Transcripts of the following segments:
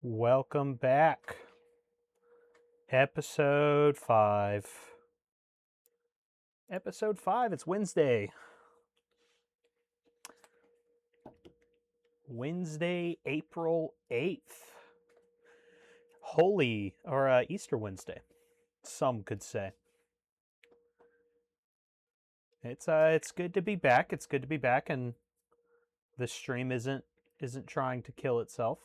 Welcome back. Episode 5. Episode 5, it's Wednesday. Wednesday, April 8th. Holy, or Easter Wednesday, some could say. It's good to be back. It's good to be back, and the stream isn't trying to kill itself.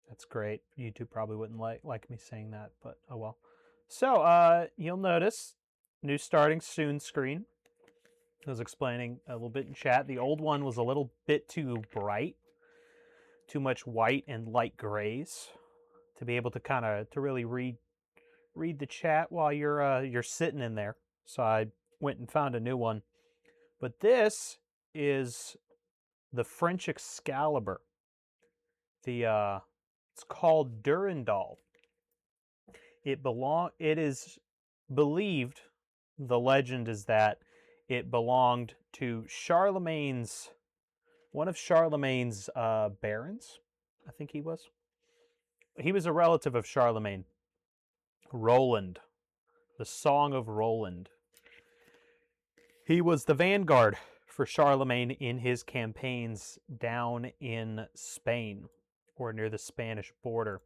That's great. YouTube probably wouldn't like me saying that, but oh well. So, you'll notice new starting soon screen. I was explaining a little bit in chat. The old one was a little bit too bright, too much white and light grays to be able to to really read the chat while you're sitting in there. So I went and found a new one. But this is the French Excalibur. It's called Durandal. It is believed, the legend is that it belonged to one of Charlemagne's barons, I think he was. He was a relative of Charlemagne. Roland, the Song of Roland. He was the vanguard for Charlemagne in his campaigns down in Spain, or near the Spanish border.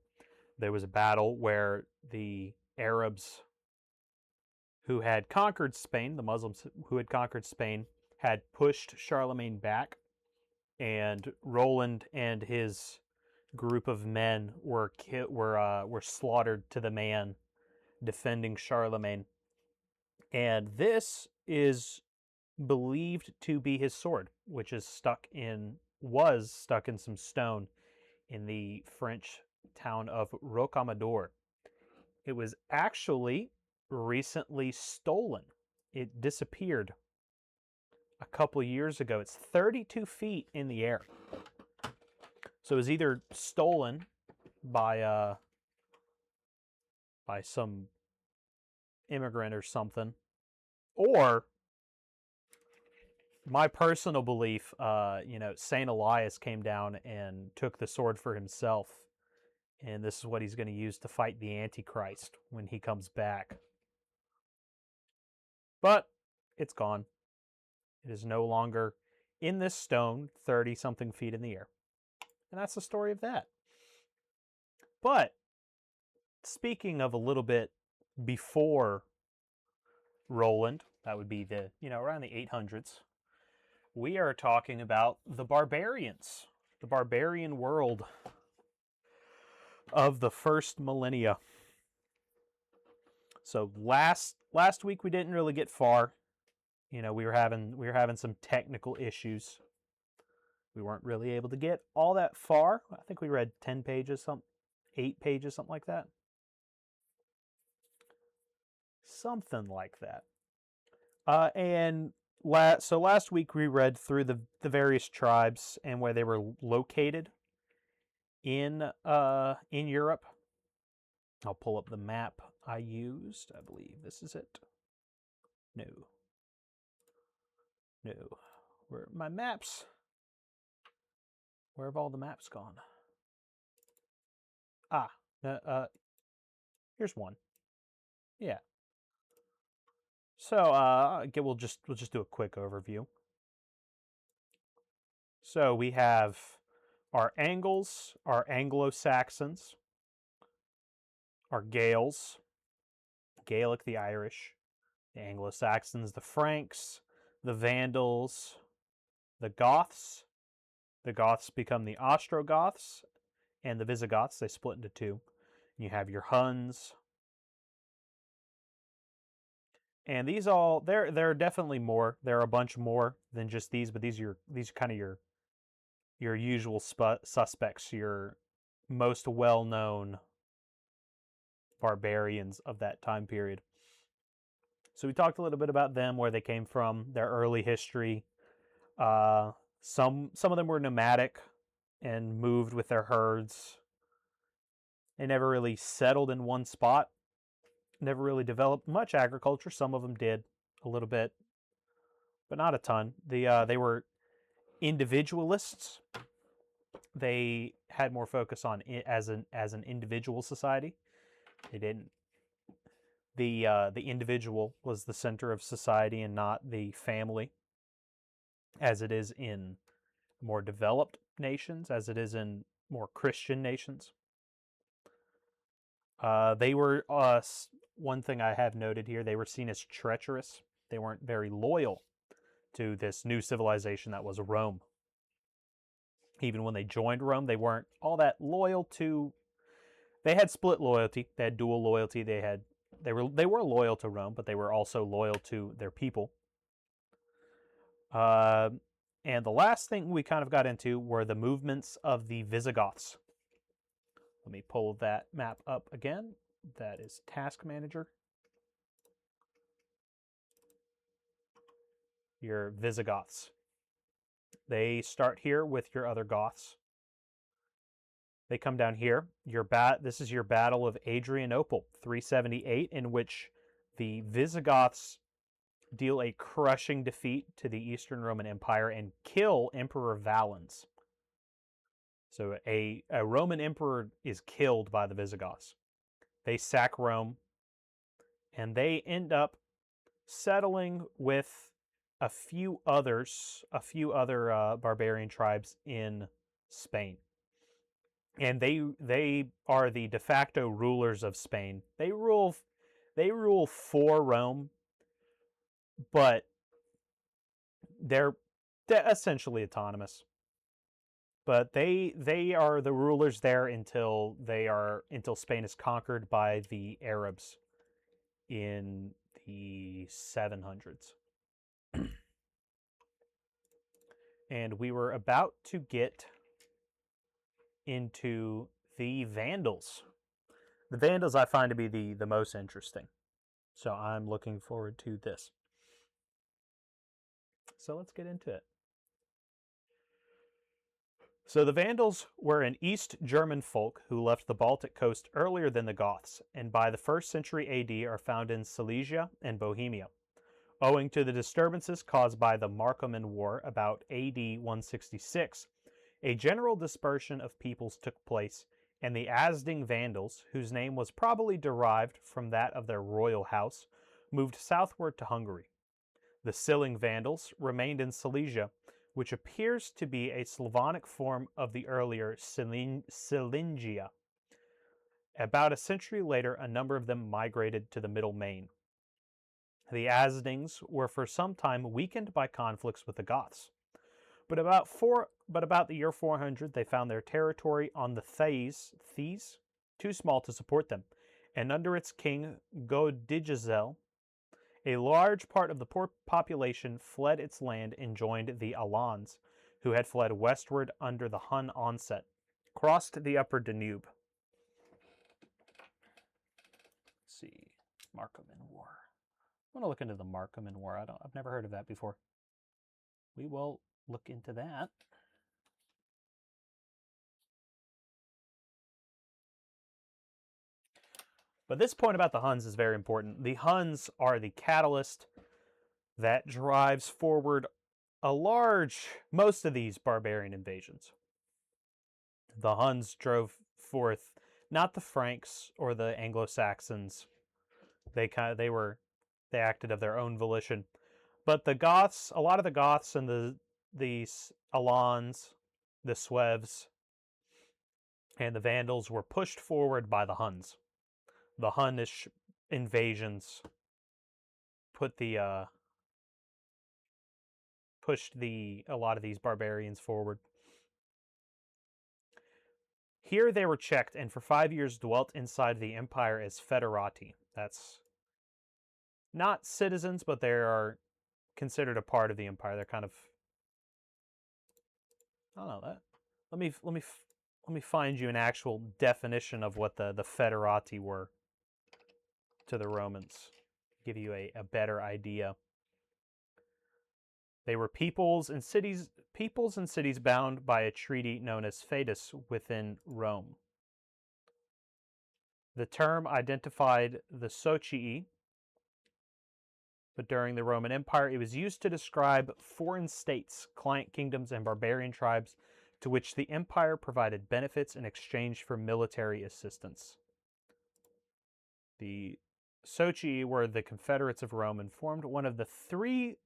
There was a battle where the Arabs who had conquered Spain, the Muslims who had conquered Spain, had pushed Charlemagne back, and Roland and his group of men were slaughtered to the man defending Charlemagne. And this is believed to be his sword, which was stuck in some stone in the French town of Rocamadour. It was actually recently stolen. It disappeared a couple years ago. It's 32 feet in the air. So it was either stolen by some immigrant or something, or my personal belief, Saint Elias came down and took the sword for himself, and this is what he's going to use to fight the Antichrist when he comes back. But it's gone. It is no longer in this stone, 30-something feet in the air. And that's the story of that. But speaking of a little bit before Roland, that would be around the 800s, we are talking about the barbarians, the barbarian world of the first millennia. So last week we didn't really get far. We were having some technical issues. We weren't really able to get all that far. I think we read 10 pages, 8 pages, something like that. Something like that. So last week we read through the various tribes and where they were located in Europe. I'll pull up the map I used. I believe this is it. No. Where are my maps? Where have all the maps gone? Here's one. Yeah. So we'll just do a quick overview. So we have our Angles, our Anglo-Saxons, our Gaels, Gaelic, the Irish, the Anglo-Saxons, the Franks, the Vandals, the Goths. The Goths become the Ostrogoths, and the Visigoths. They split into two. You have your Huns. And these all, there are definitely more. There are a bunch more than just these, but these are kind of your usual suspects, your most well-known barbarians of that time period. So we talked a little bit about them, where they came from, their early history. Some of them were nomadic and moved with their herds. They never really settled in one spot. Never really developed much agriculture. Some of them did a little bit, but not a ton. They were individualists. They had more focus on it as an individual society. They didn't. The individual was the center of society and not the family, as it is in more developed nations, as it is in more Christian nations. They were, one thing I have noted here, they were seen as treacherous. They weren't very loyal to this new civilization that was Rome. Even when they joined Rome, they weren't all that loyal to. They had split loyalty. They had dual loyalty. They were loyal to Rome, but they were also loyal to their people. And the last thing we kind of got into were the movements of the Visigoths. Let me pull that map up again. That is Task Manager. Your Visigoths. They start here with your other Goths. They come down here. This is your Battle of Adrianople, 378, in which the Visigoths deal a crushing defeat to the Eastern Roman Empire and kill Emperor Valens. So a Roman emperor is killed by the Visigoths. They sack Rome, and they end up settling with a few other barbarian tribes in Spain. And they are the de facto rulers of Spain. They rule for Rome, but they're essentially autonomous. But they are the rulers there until Spain is conquered by the Arabs in the 700s. And we were about to get into the Vandals. The Vandals I find to be the most interesting. So I'm looking forward to this. So let's get into it. So the Vandals were an East German folk who left the Baltic coast earlier than the Goths, and by the 1st century AD are found in Silesia and Bohemia. Owing to the disturbances caused by the Marcoman War about AD 166, a general dispersion of peoples took place, and the Asding Vandals, whose name was probably derived from that of their royal house, moved southward to Hungary. The Silling Vandals remained in Silesia, which appears to be a Slavonic form of the earlier Silingia. About a century later, a number of them migrated to the Middle Main. The Asdings were for some time weakened by conflicts with the Goths. But about the year 400, they found their territory on the Theiss too small to support them, and under its king Godigisel, a large part of the poor population fled its land and joined the Alans, who had fled westward under the Hun onset, crossed the upper Danube. Let's see, Marcoman War. I want to look into the Marcoman War. I've never heard of that before. We will look into that. But this point about the Huns is very important. The Huns are the catalyst that drives forward most of these barbarian invasions. The Huns drove forth not the Franks or the Anglo-Saxons. They acted of their own volition. But the Goths, a lot of the Goths and the Alans, the Sueves, and the Vandals were pushed forward by the Huns. The Hunnish invasions pushed a lot of these barbarians forward. Here they were checked and for 5 years dwelt inside the empire as federati. That's not citizens, but they are considered a part of the empire. They're kind of, I don't know that. Let me find you an actual definition of what the federati were to the Romans. Give you a better idea. They were peoples and cities bound by a treaty known as feudus within Rome. The term identified the socii, but during the Roman Empire, it was used to describe foreign states, client kingdoms, and barbarian tribes to which the empire provided benefits in exchange for military assistance. The Soci were the confederates of Rome and formed one of the three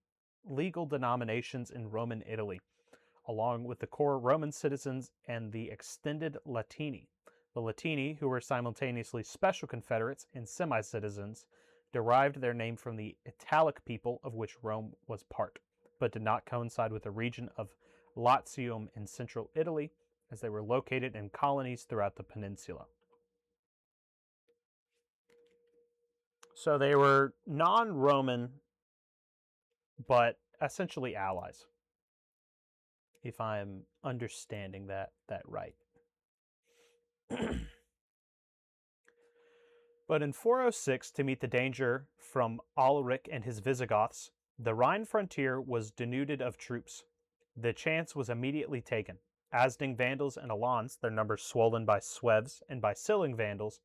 legal denominations in Roman Italy, along with the core Roman citizens and the extended Latini. The Latini, who were simultaneously special confederates and semi-citizens, derived their name from the Italic people of which Rome was part, but did not coincide with the region of Latium in central Italy, as they were located in colonies throughout the peninsula. So they were non-Roman, but essentially allies, if I'm understanding that right. But in 406, to meet the danger from Alaric and his Visigoths, the Rhine frontier was denuded of troops. The chance was immediately taken. Asding Vandals and Alans, their numbers swollen by Sueves and by Silling Vandals,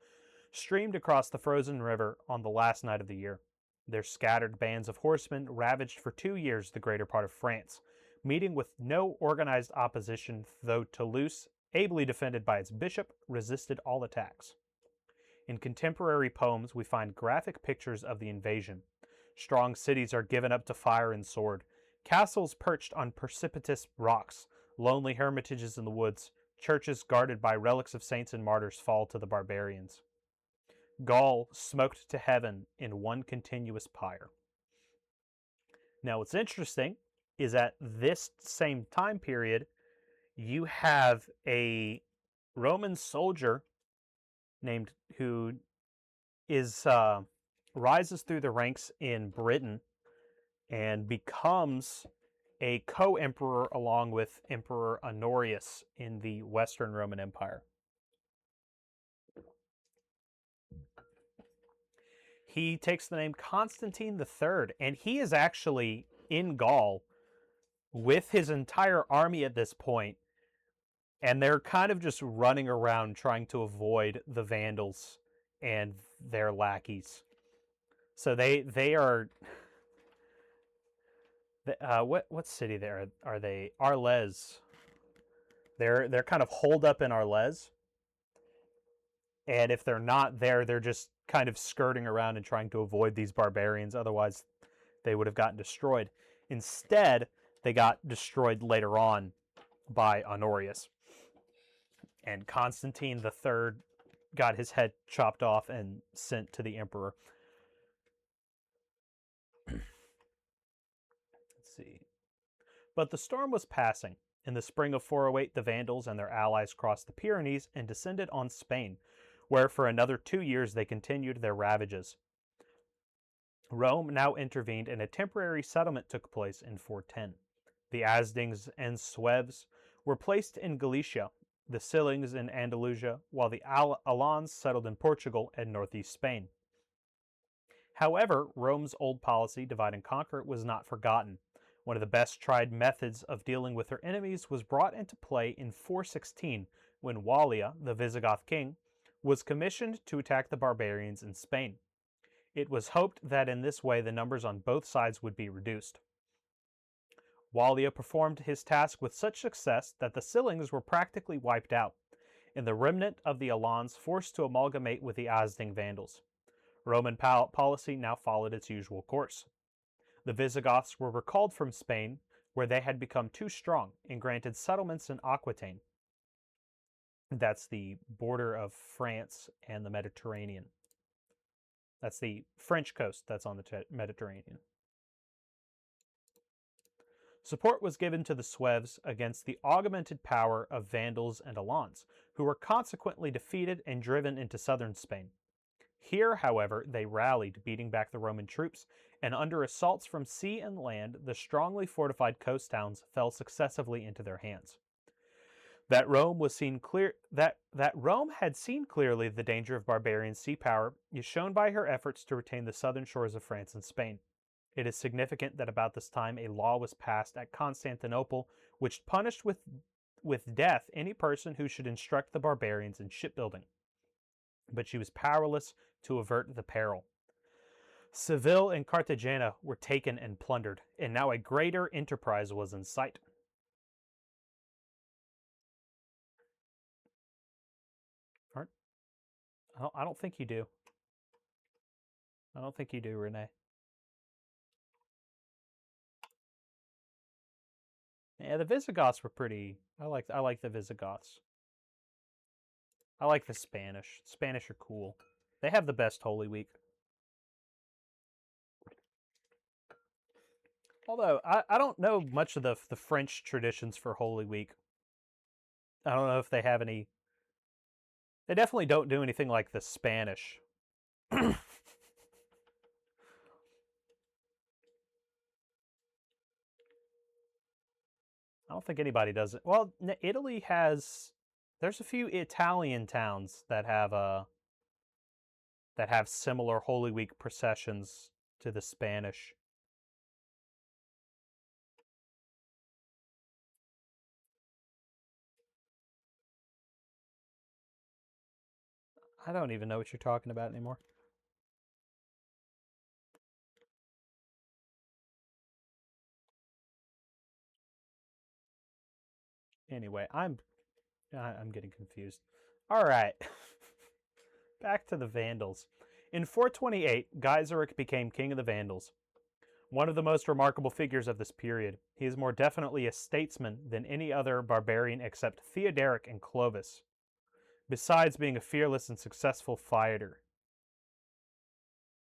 streamed across the frozen river on the last night of the year. Their scattered bands of horsemen ravaged for 2 years the greater part of France, meeting with no organized opposition, though Toulouse, ably defended by its bishop, resisted all attacks. In contemporary poems, we find graphic pictures of the invasion. Strong cities are given up to fire and sword. Castles perched on precipitous rocks, lonely hermitages in the woods, churches guarded by relics of saints and martyrs fall to the barbarians. Gaul smoked to heaven in one continuous pyre. Now, what's interesting is at this same time period, you have a Roman soldier named who is rises through the ranks in Britain and becomes a co-emperor along with Emperor Honorius in the Western Roman Empire. He takes the name Constantine III, and he is actually in Gaul with his entire army at this point, and they're kind of just running around trying to avoid the Vandals and their lackeys. So they are what city there are they? Arles. They're kind of holed up in Arles, and if they're not there, they're just kind of skirting around and trying to avoid these barbarians. Otherwise, they would have gotten destroyed. Instead, they got destroyed later on by Honorius. And Constantine III got his head chopped off and sent to the emperor. Let's see. But the storm was passing. In the spring of 408, the Vandals and their allies crossed the Pyrenees and descended on Spain, where for another 2 years they continued their ravages. Rome now intervened and a temporary settlement took place in 410. The Asdings and Sueves were placed in Galicia, the Sillings in Andalusia, while the Alans settled in Portugal and northeast Spain. However, Rome's old policy, divide and conquer, was not forgotten. One of the best tried methods of dealing with her enemies was brought into play in 416, when Wallia, the Visigoth king, was commissioned to attack the barbarians in Spain. It was hoped that in this way the numbers on both sides would be reduced. Wallia performed his task with such success that the Sillings were practically wiped out, and the remnant of the Alans forced to amalgamate with the Asding Vandals. Roman policy now followed its usual course. The Visigoths were recalled from Spain, where they had become too strong, and granted settlements in Aquitaine. That's the border of France and the Mediterranean. That's the French coast that's on the Mediterranean. Support was given to the Sueves against the augmented power of Vandals and Alans, who were consequently defeated and driven into southern Spain. Here, however, they rallied, beating back the Roman troops, and under assaults from sea and land, the strongly fortified coast towns fell successively into their hands. That Rome had seen clearly the danger of barbarian sea power is shown by her efforts to retain the southern shores of France and Spain. It is significant that about this time a law was passed at Constantinople which punished with death any person who should instruct the barbarians in shipbuilding. But she was powerless to avert the peril. Seville and Cartagena were taken and plundered, and now a greater enterprise was in sight. I don't think you do. I don't think you do, Renee. Yeah, the Visigoths were pretty. I like the Visigoths. I like the Spanish. Spanish are cool. They have the best Holy Week. Although I don't know much of the French traditions for Holy Week. I don't know if they have any. They definitely don't do anything like the Spanish. I don't think anybody does it. Well, Italy has. There's a few Italian towns that have similar Holy Week processions to the Spanish. I don't even know what you're talking about anymore. Anyway, I'm getting confused. All right. Back to the Vandals. In 428, Gaiseric became king of the Vandals. One of the most remarkable figures of this period, he is more definitely a statesman than any other barbarian except Theoderic and Clovis, besides being a fearless and successful fighter.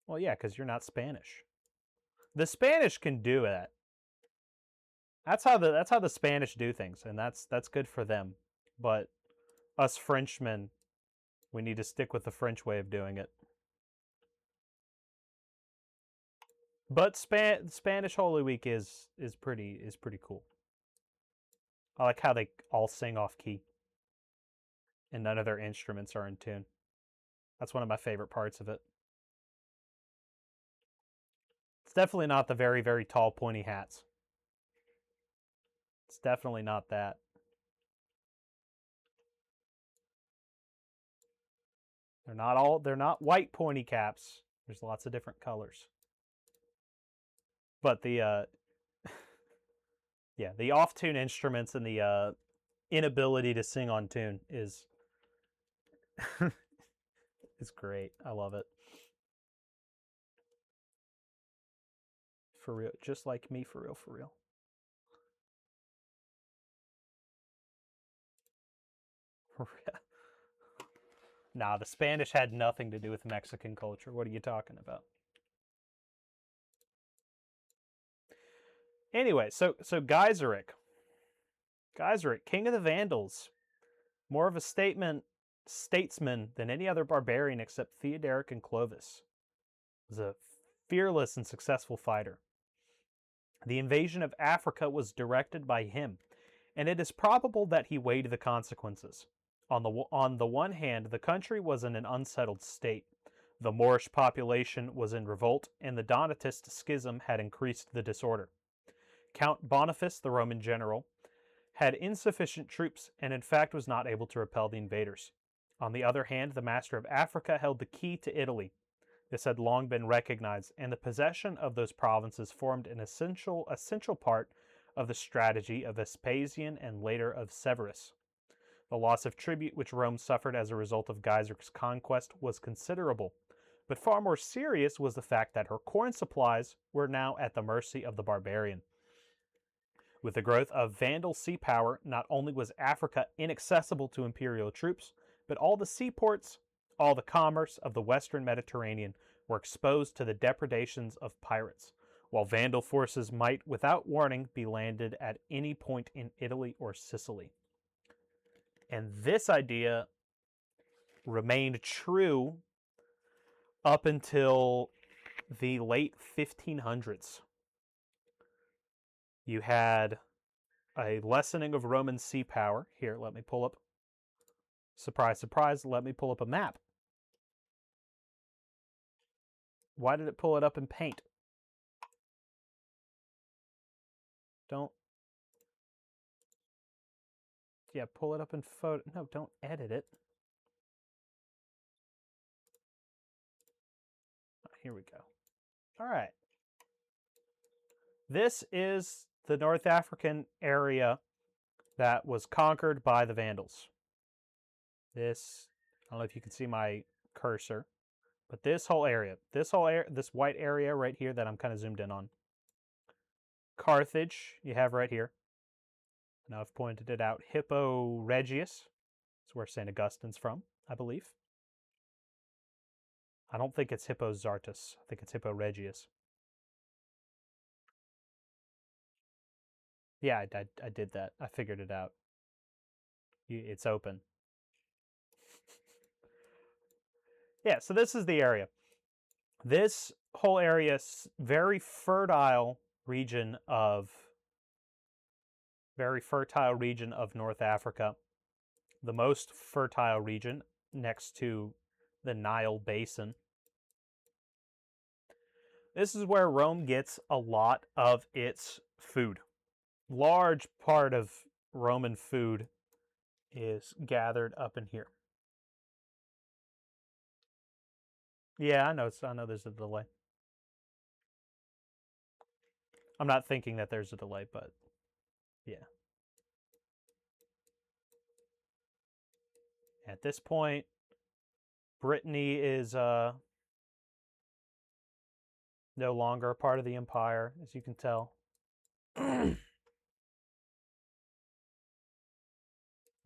Well, yeah, because you're not Spanish. The Spanish can do that. That's how the Spanish do things, and that's good for them. But us Frenchmen, we need to stick with the French way of doing it. But Spanish Holy Week is pretty cool. I like how they all sing off key, and none of their instruments are in tune. That's one of my favorite parts of it. It's definitely not the very tall pointy hats. It's definitely not that. They're not white pointy caps. There's lots of different colors. But the yeah, the off tune instruments and the inability to sing on tune is is great. I love it. For real, just like me, for real, for real. For real. Nah, the Spanish had nothing to do with Mexican culture. What are you talking about? Anyway, so Gaiseric, king of the Vandals, more of a statesman than any other barbarian except Theoderic and Clovis, was a fearless and successful fighter. The invasion of Africa was directed by him, and it is probable that he weighed the consequences. On the one hand, the country was in an unsettled state. The Moorish population was in revolt, and the Donatist schism had increased the disorder. Count Boniface, the Roman general, had insufficient troops and in fact was not able to repel the invaders. On the other hand, the master of Africa held the key to Italy. This had long been recognized, and the possession of those provinces formed an essential part of the strategy of Vespasian and later of Severus. The loss of tribute which Rome suffered as a result of Gaiseric's conquest was considerable, but far more serious was the fact that her corn supplies were now at the mercy of the barbarian. With the growth of Vandal sea power, not only was Africa inaccessible to imperial troops, but all the seaports, all the commerce of the western Mediterranean were exposed to the depredations of pirates, while Vandal forces might, without warning, be landed at any point in Italy or Sicily. And this idea remained true up until the late 1500s. You had a lessening of Roman sea power. Here, let me pull up. Surprise, surprise, let me pull up a map. Why did it pull it up in Paint? Don't. Yeah, pull it up in photo. No, don't edit it. Here we go. All right. This is the North African area that was conquered by the Vandals. This, I don't know if you can see my cursor. But this white area right here that I'm kind of zoomed in on. Carthage, you have right here. Now I've pointed it out. Hippo Regius. That's where St. Augustine's from, I believe. I don't think it's Hippo Zartus. I think it's Hippo Regius. Yeah, I did that. I figured it out. It's open. Yeah, so this is the area. This whole area is very fertile region of North Africa. The most fertile region next to the Nile Basin. This is where Rome gets a lot of its food. Large part of Roman food is gathered up in here. Yeah, I know there's a delay. I'm not thinking that there's a delay, but yeah. At this point, Brittany is no longer a part of the empire, as you can tell.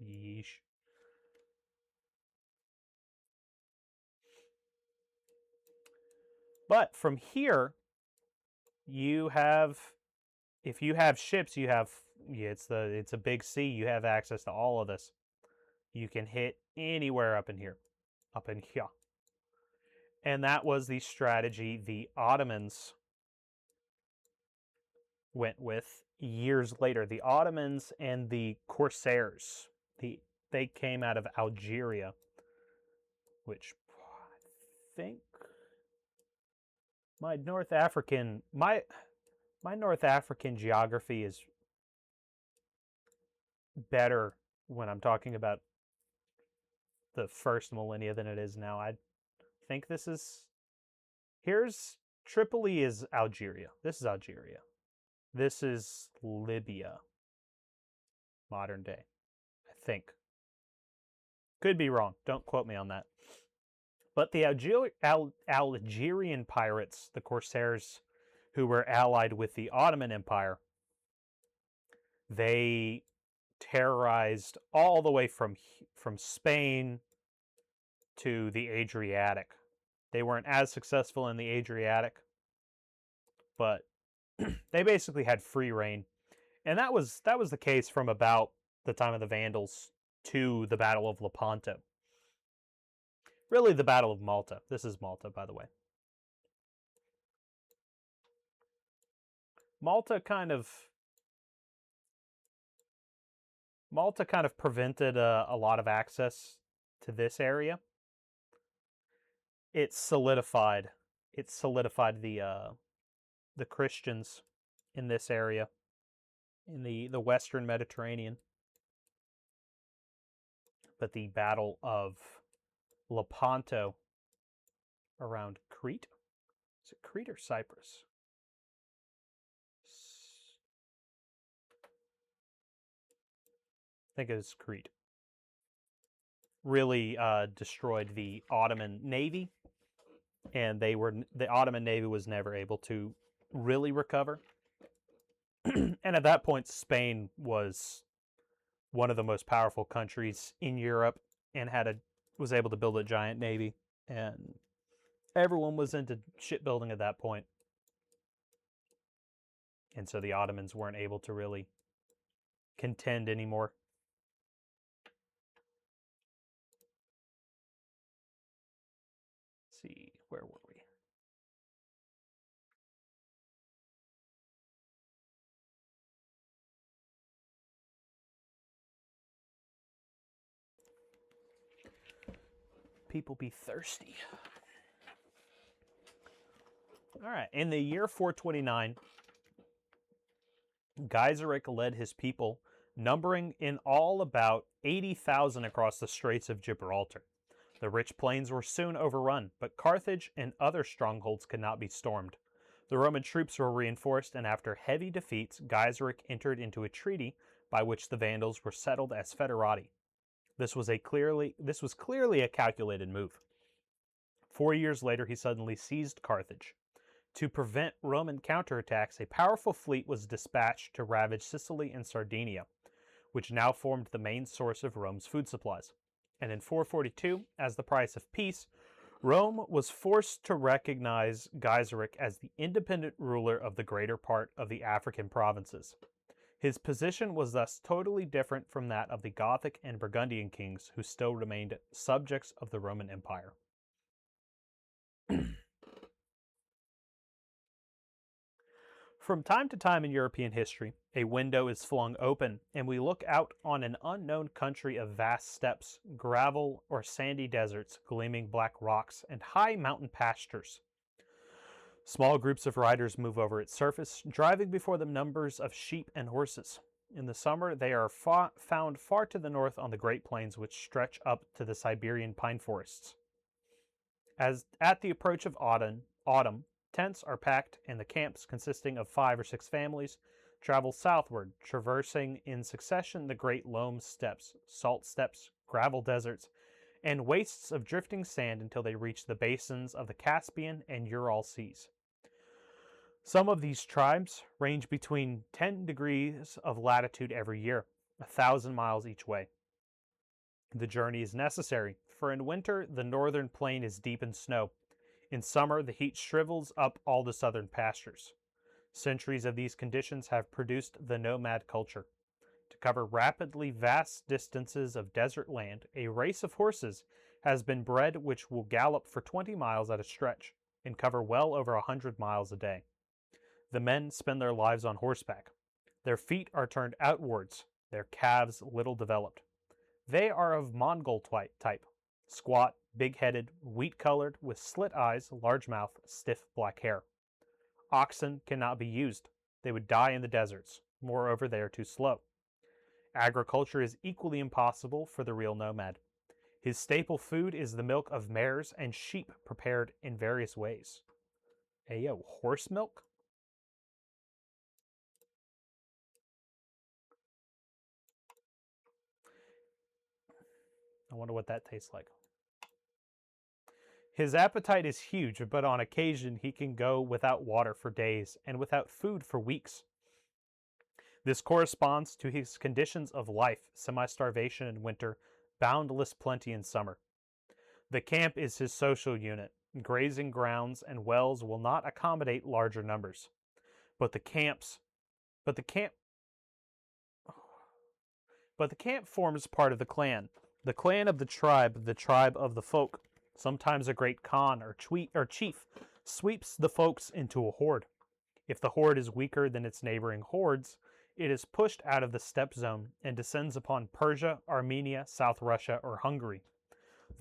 Yeesh. But from here, you have, if you have ships, you have, yeah, it's a big sea. You have access to all of this. You can hit anywhere up in here. And that was the strategy the Ottomans went with years later. The Ottomans and the Corsairs, they came out of Algeria, which I think my North African geography is better when I'm talking about the first millennia than it is now. I think here's Tripoli is Algeria. This is Algeria. This is Libya. Modern day, I think. Could be wrong. Don't quote me on that. But the Algerian pirates, the Corsairs, who were allied with the Ottoman Empire, they terrorized all the way from Spain to the Adriatic. They weren't as successful in the Adriatic, but they basically had free reign. And that was the case from about the time of the Vandals to the Battle of Lepanto. Really, the Battle of Malta. This is Malta, by the way. Malta kind of prevented a lot of access to this area. It solidified the Christians in this area, in the Western Mediterranean. But the Battle of Lepanto around Crete. Is it Crete or Cyprus? I think it was Crete. Really destroyed the Ottoman Navy, and the Ottoman Navy was never able to really recover. And at that point, Spain was one of the most powerful countries in Europe and was able to build a giant navy, and everyone was into shipbuilding at that point. And so the Ottomans weren't able to really contend anymore. Let's see, where were we? People be thirsty. All right, in the year 429, Gaiseric led his people, numbering in all about 80,000 across the Straits of Gibraltar. The rich plains were soon overrun, but Carthage and other strongholds could not be stormed. The Roman troops were reinforced, and after heavy defeats, Gaiseric entered into a treaty by which the Vandals were settled as foederati. This was clearly a calculated move. 4 years later, he suddenly seized Carthage. To prevent Roman counterattacks, a powerful fleet was dispatched to ravage Sicily and Sardinia, which now formed the main source of Rome's food supplies. And in 442, as the price of peace, Rome was forced to recognize Gaiseric as the independent ruler of the greater part of the African provinces. His position was thus totally different from that of the Gothic and Burgundian kings who still remained subjects of the Roman Empire. From time to time in European history, a window is flung open and we look out on an unknown country of vast steppes, gravel or sandy deserts, gleaming black rocks, and high mountain pastures. Small groups of riders move over its surface, driving before them numbers of sheep and horses. In the summer, they are found far to the north on the Great Plains which stretch up to the Siberian pine forests. As at the approach of autumn, tents are packed and the camps, consisting of 5 or 6 families, travel southward, traversing in succession the great loam steppes, salt steppes, gravel deserts, and wastes of drifting sand until they reach the basins of the Caspian and Ural seas. Some of these tribes range between 10 degrees of latitude every year, 1,000 miles each way. The journey is necessary, for in winter the northern plain is deep in snow. In summer, the heat shrivels up all the southern pastures. Centuries of these conditions have produced the nomad culture. To cover rapidly vast distances of desert land, a race of horses has been bred which will gallop for 20 miles at a stretch and cover well over 100 miles a day. The men spend their lives on horseback. Their feet are turned outwards, their calves little developed. They are of Mongol type, squat, big-headed, wheat-colored, with slit eyes, large mouth, stiff black hair. Oxen cannot be used. They would die in the deserts. Moreover, they are too slow. Agriculture is equally impossible for the real nomad. His staple food is the milk of mares and sheep prepared in various ways. Ayo, horse milk? I wonder what that tastes like. His appetite is huge, but on occasion he can go without water for days and without food for weeks. This corresponds to his conditions of life, semi-starvation in winter, boundless plenty in summer. The camp is his social unit. Grazing grounds and wells will not accommodate larger numbers. But the camp forms part of the clan of the tribe of the folk. Sometimes a great Khan or chief sweeps the folks into a horde. If the horde is weaker than its neighboring hordes, it is pushed out of the steppe zone and descends upon Persia, Armenia, South Russia, or Hungary.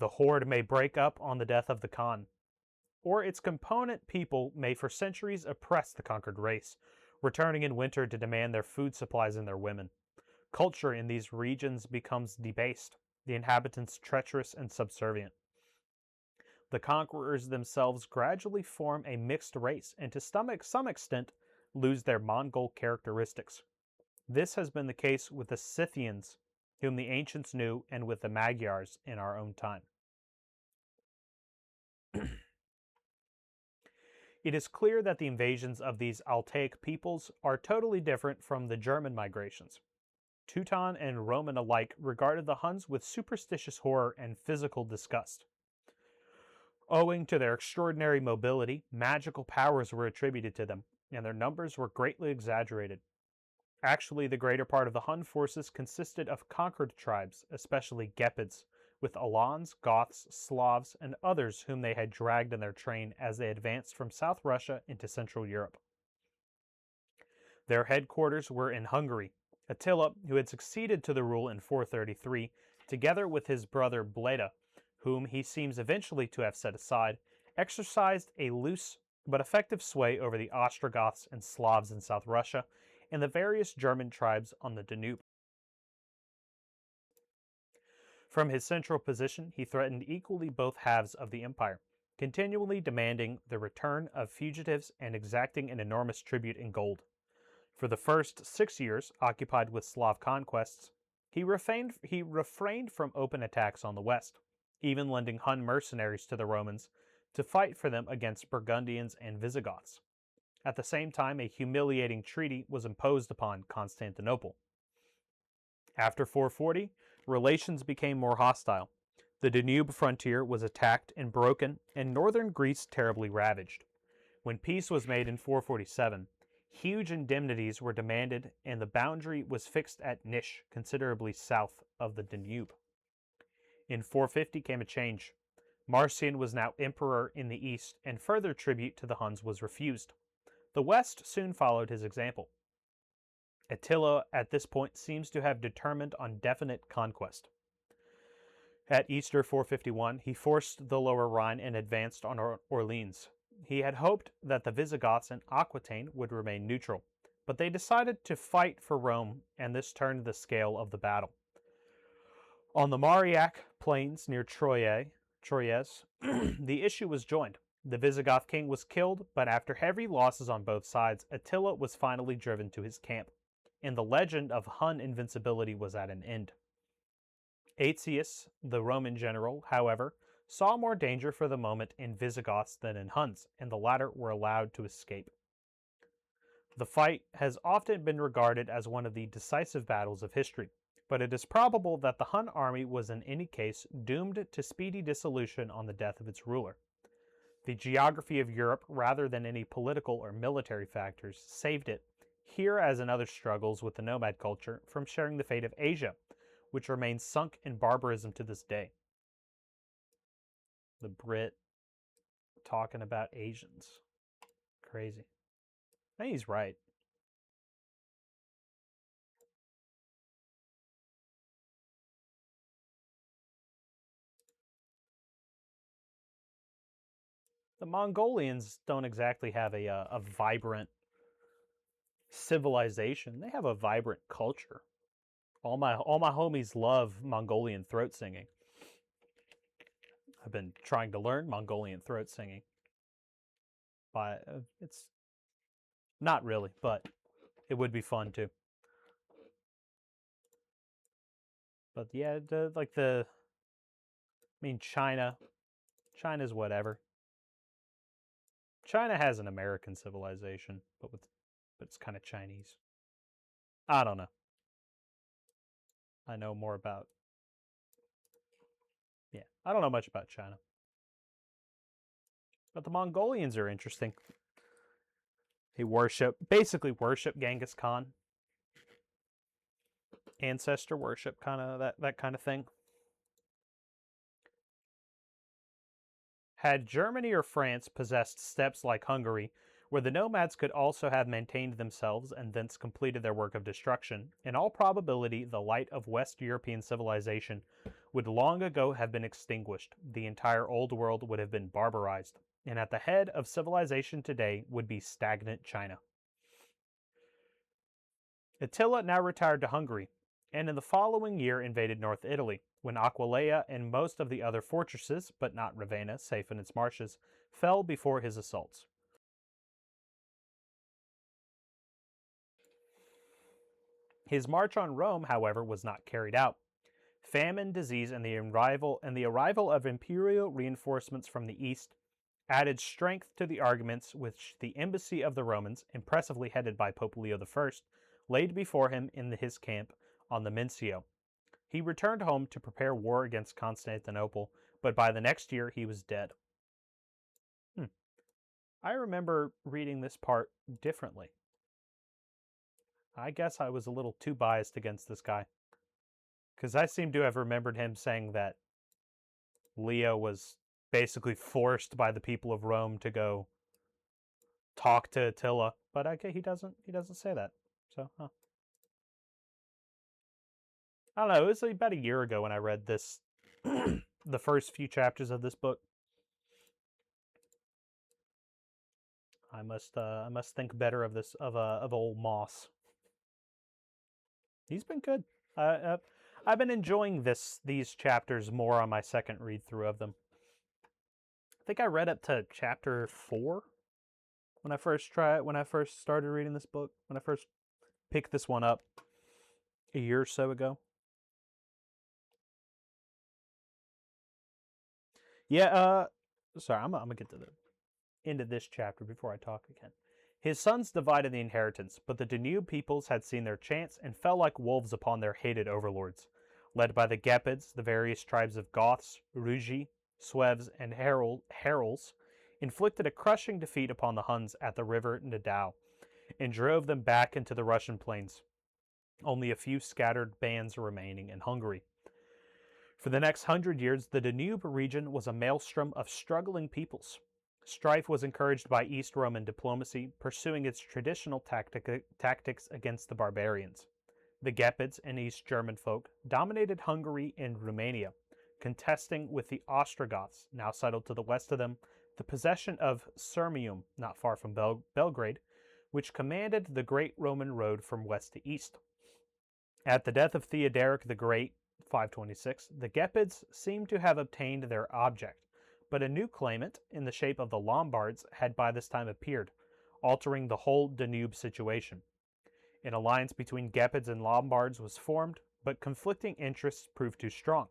The horde may break up on the death of the Khan, or its component people may for centuries oppress the conquered race, returning in winter to demand their food supplies and their women. Culture in these regions becomes debased, the inhabitants treacherous and subservient. The conquerors themselves gradually form a mixed race and to some extent lose their Mongol characteristics. This has been the case with the Scythians, whom the ancients knew, and with the Magyars in our own time. It is clear that the invasions of these Altaic peoples are totally different from the German migrations. Teuton and Roman alike regarded the Huns with superstitious horror and physical disgust. Owing to their extraordinary mobility, magical powers were attributed to them, and their numbers were greatly exaggerated. Actually, the greater part of the Hun forces consisted of conquered tribes, especially Gepids, with Alans, Goths, Slavs, and others whom they had dragged in their train as they advanced from South Russia into Central Europe. Their headquarters were in Hungary. Attila, who had succeeded to the rule in 433, together with his brother Bleda, whom he seems eventually to have set aside, exercised a loose but effective sway over the Ostrogoths and Slavs in South Russia and the various German tribes on the Danube. From his central position, he threatened equally both halves of the empire, continually demanding the return of fugitives and exacting an enormous tribute in gold. For the first 6 years, occupied with Slav conquests, he refrained from open attacks on the west, even lending Hun mercenaries to the Romans to fight for them against Burgundians and Visigoths. At the same time, a humiliating treaty was imposed upon Constantinople. After 440, relations became more hostile. The Danube frontier was attacked and broken, and northern Greece terribly ravaged. When peace was made in 447, huge indemnities were demanded, and the boundary was fixed at Nish, considerably south of the Danube. In 450 came a change. Marcian was now emperor in the east, and further tribute to the Huns was refused. The west soon followed his example. Attila at this point seems to have determined on definite conquest. At Easter 451, he forced the Lower Rhine and advanced on Orleans. He had hoped that the Visigoths and Aquitaine would remain neutral, but they decided to fight for Rome, and this turned the scale of the battle. On the Mariac plains near Troyes, the issue was joined. The Visigoth king was killed, but after heavy losses on both sides, Attila was finally driven to his camp, and the legend of Hun invincibility was at an end. Aetius, the Roman general, however, saw more danger for the moment in Visigoths than in Huns, and the latter were allowed to escape. The fight has often been regarded as one of the decisive battles of history, but it is probable that the Hun army was in any case doomed to speedy dissolution on the death of its ruler. The geography of Europe, rather than any political or military factors, saved it, here as in other struggles with the nomad culture, from sharing the fate of Asia, which remains sunk in barbarism to this day. The Brit talking about Asians. Crazy. I think he's right. The Mongolians don't exactly have a vibrant civilization. They have a vibrant culture. All my homies love Mongolian throat singing. I've been trying to learn Mongolian throat singing. But it's not really, but it would be fun too. But yeah, China's whatever. China has an American civilization, but it's kind of Chinese. I don't know. I know more about. Yeah, I don't know much about China. But the Mongolians are interesting. They basically worship Genghis Khan. Ancestor worship, kind of that kind of thing. Had Germany or France possessed steppes like Hungary, where the nomads could also have maintained themselves and thence completed their work of destruction, in all probability the light of West European civilization would long ago have been extinguished, the entire Old World would have been barbarized, and at the head of civilization today would be stagnant China. Attila now retired to Hungary, and in the following year invaded North Italy, when Aquileia and most of the other fortresses, but not Ravenna, safe in its marshes, fell before his assaults. His march on Rome, however, was not carried out. Famine, disease, and the arrival of imperial reinforcements from the east added strength to the arguments which the embassy of the Romans, impressively headed by Pope Leo I, laid before him in his camp on the Mincio. He returned home to prepare war against Constantinople, but by the next year he was dead. I remember reading this part differently. I guess I was a little too biased against this guy, because I seem to have remembered him saying that Leo was basically forced by the people of Rome to go talk to Attila, but okay, he doesn't say that. So, I don't know. It was about a year ago when I read this, the first few chapters of this book. I must think better of this of old Moss. He's been good. I've been enjoying these chapters more on my second read through of them. I think I read up to chapter 4 when I first started reading this book. When I first picked this one up a year or so ago. Yeah, Sorry, I'm gonna get to the end of this chapter before I talk again. His sons divided the inheritance, but the Danube peoples had seen their chance and fell like wolves upon their hated overlords. Led by the Gepids, the various tribes of Goths, Rugi, Sueves, and Herals inflicted a crushing defeat upon the Huns at the river Nadau and drove them back into the Russian plains. Only a few scattered bands remaining in Hungary. For the next 100 years, the Danube region was a maelstrom of struggling peoples. Strife was encouraged by East Roman diplomacy, pursuing its traditional tactics against the barbarians. The Gepids and East German folk dominated Hungary and Romania, contesting with the Ostrogoths, now settled to the west of them, the possession of Sirmium, not far from Belgrade, which commanded the Great Roman Road from west to east. At the death of Theodoric the Great, 526, the Gepids seem to have obtained their object, but a new claimant, in the shape of the Lombards, had by this time appeared, altering the whole Danube situation. An alliance between Gepids and Lombards was formed, but conflicting interests proved too strong.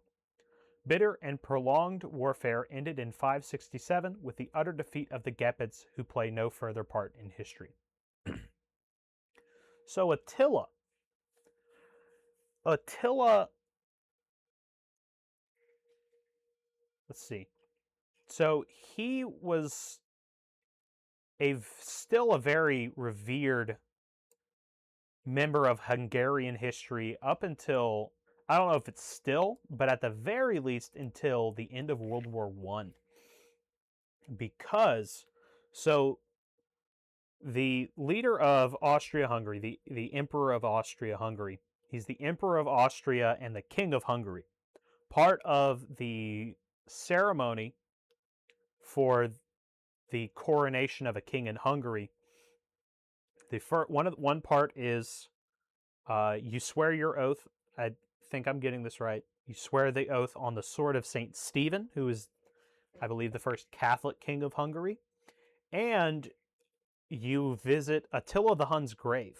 Bitter and prolonged warfare ended in 567 with the utter defeat of the Gepids, who play no further part in history. So Attila, let's see. So he was still a very revered member of Hungarian history up until, I don't know if it's still, but at the very least until the end of World War I. Because, so the leader of Austria-Hungary, the Emperor of Austria-Hungary, he's the Emperor of Austria and the King of Hungary. Part of the ceremony for the coronation of a king in Hungary, one part is you swear your oath. I think I'm getting this right. You swear the oath on the sword of Saint Stephen, who is, I believe, the first Catholic king of Hungary, and you visit Attila the Hun's grave,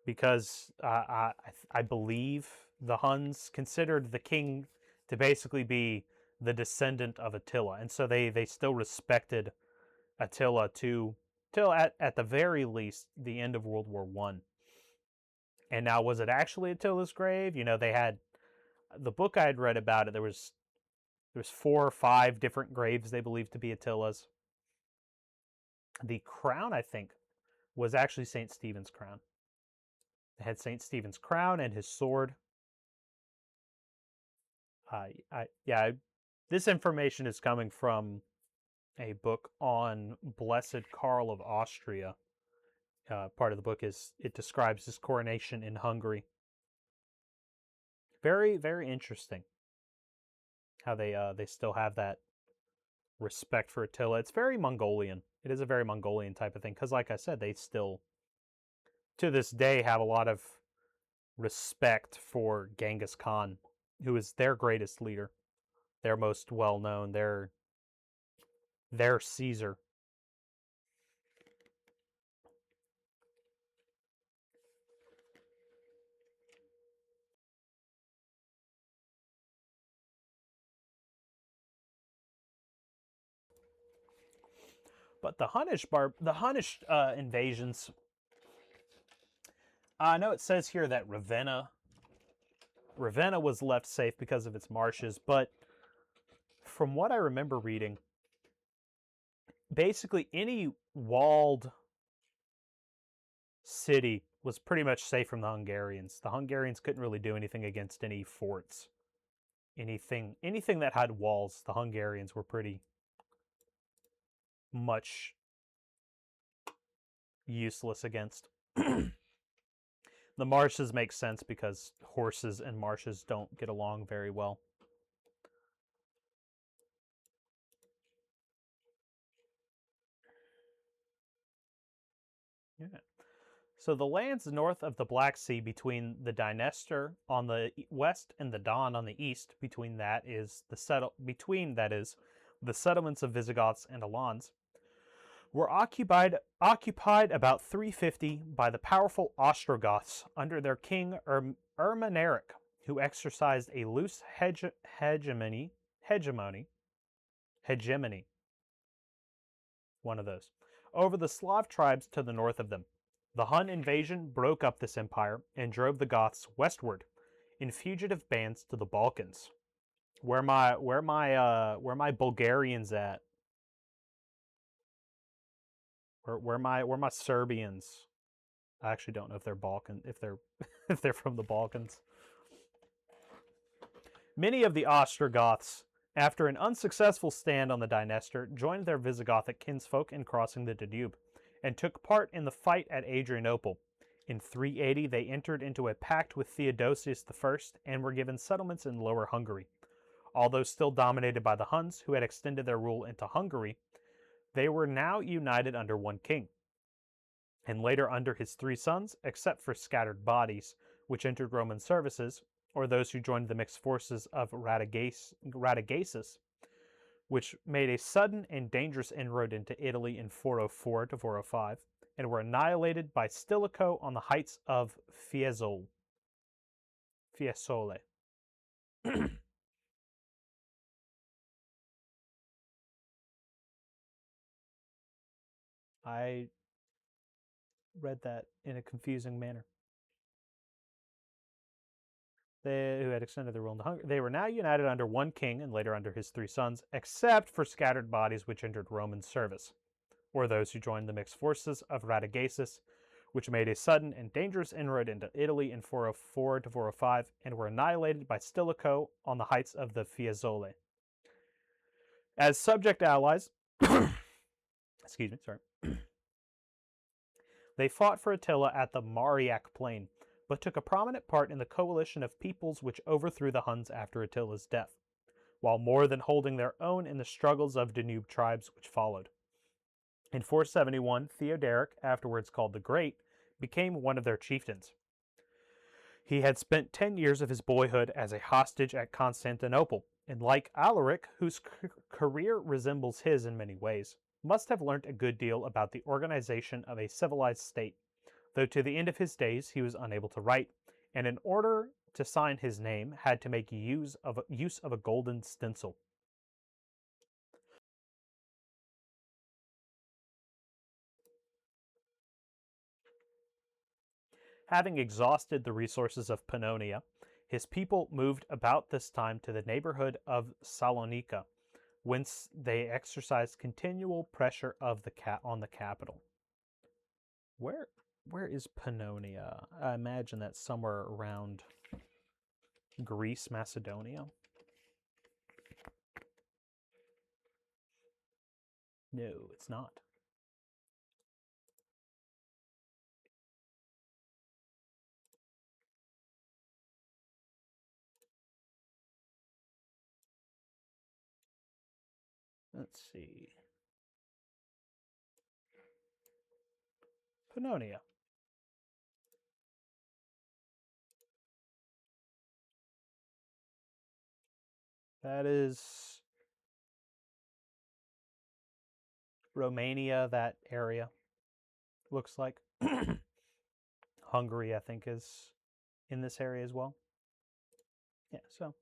because I believe the Huns considered the king to basically be the descendant of Attila, and so they still respected Attila till at the very least the end of World War I. And now, was it actually Attila's grave? You know, they had the book I had read about it. There was 4 or 5 different graves they believed to be Attila's. The crown, I think, was actually Saint Stephen's crown. It had Saint Stephen's crown and his sword. This information is coming from a book on Blessed Karl of Austria. Part of the book it describes his coronation in Hungary. Very, very interesting how they still have that respect for Attila. It's very Mongolian. It is a very Mongolian type of thing, because like I said, they still, to this day, have a lot of respect for Genghis Khan, who is their greatest leader, their most well-known, their Caesar. But the Hunnish invasions, I know it says here that Ravenna was left safe because of its marshes, but from what I remember reading, basically any walled city was pretty much safe from the Hungarians. The Hungarians couldn't really do anything against any forts. Anything that had walls, the Hungarians were pretty much useless against. The marshes make sense because horses and marshes don't get along very well. Yeah. So the lands north of the Black Sea, between the Dniester on the west and the Don on the east, between that is the settlements of Visigoths and Alans, were occupied about 350 by the powerful Ostrogoths under their king Ermaneric, who exercised a loose hegemony hegemony, one of those, over the Slav tribes to the north of them. The Hun invasion broke up this empire and drove the Goths westward in fugitive bands to the Balkans. Where my Bulgarians at? Where my Serbians? I actually don't know if they're Balkan, if they're if they're from the Balkans. Many of the Ostrogoths, after an unsuccessful stand on the Dniester, joined their Visigothic kinsfolk in crossing the Danube, and took part in the fight at Adrianople. In 380, they entered into a pact with Theodosius I and were given settlements in Lower Hungary. Although still dominated by the Huns, who had extended their rule into Hungary, they were now united under one king, and later under his three sons, except for scattered bodies, which entered Roman services, or those who joined the mixed forces of Radagaisus, which made a sudden and dangerous inroad into Italy in 404 to 405, and were annihilated by Stilicho on the heights of Fiesole. I read that in a confusing manner. Who had extended their rule into Hungary. They were now united under one king and later under his three sons, except for scattered bodies which entered Roman service, or those who joined the mixed forces of Radagaisus, which made a sudden and dangerous inroad into Italy in 404 to 405 and were annihilated by Stilicho on the heights of the Fiesole. As subject allies, they fought for Attila at the Mariac Plain, but took a prominent part in the coalition of peoples which overthrew the Huns after Attila's death, while more than holding their own in the struggles of Danube tribes which followed. In 471, Theodoric, afterwards called the Great, became one of their chieftains. He had spent 10 years of his boyhood as a hostage at Constantinople, and like Alaric, whose career resembles his in many ways, must have learnt a good deal about the organization of a civilized state, though to the end of his days he was unable to write, and in order to sign his name had to make use of a golden stencil. Having exhausted the resources of Pannonia, his people moved about this time to the neighborhood of Salonika, whence they exercised continual pressure on the capital. Where is Pannonia? I imagine that's somewhere around Greece, Macedonia. No, it's not. Let's see. Pannonia. That is Romania, that area. Looks like. Hungary, I think, is in this area as well. Yeah, so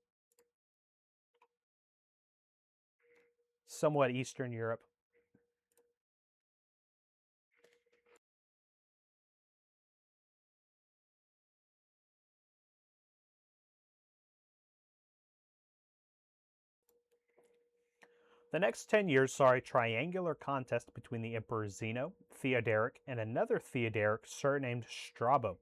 somewhat Eastern Europe. The next 10 years saw a triangular contest between the Emperor Zeno, Theodoric, and another Theodoric surnamed Strabo,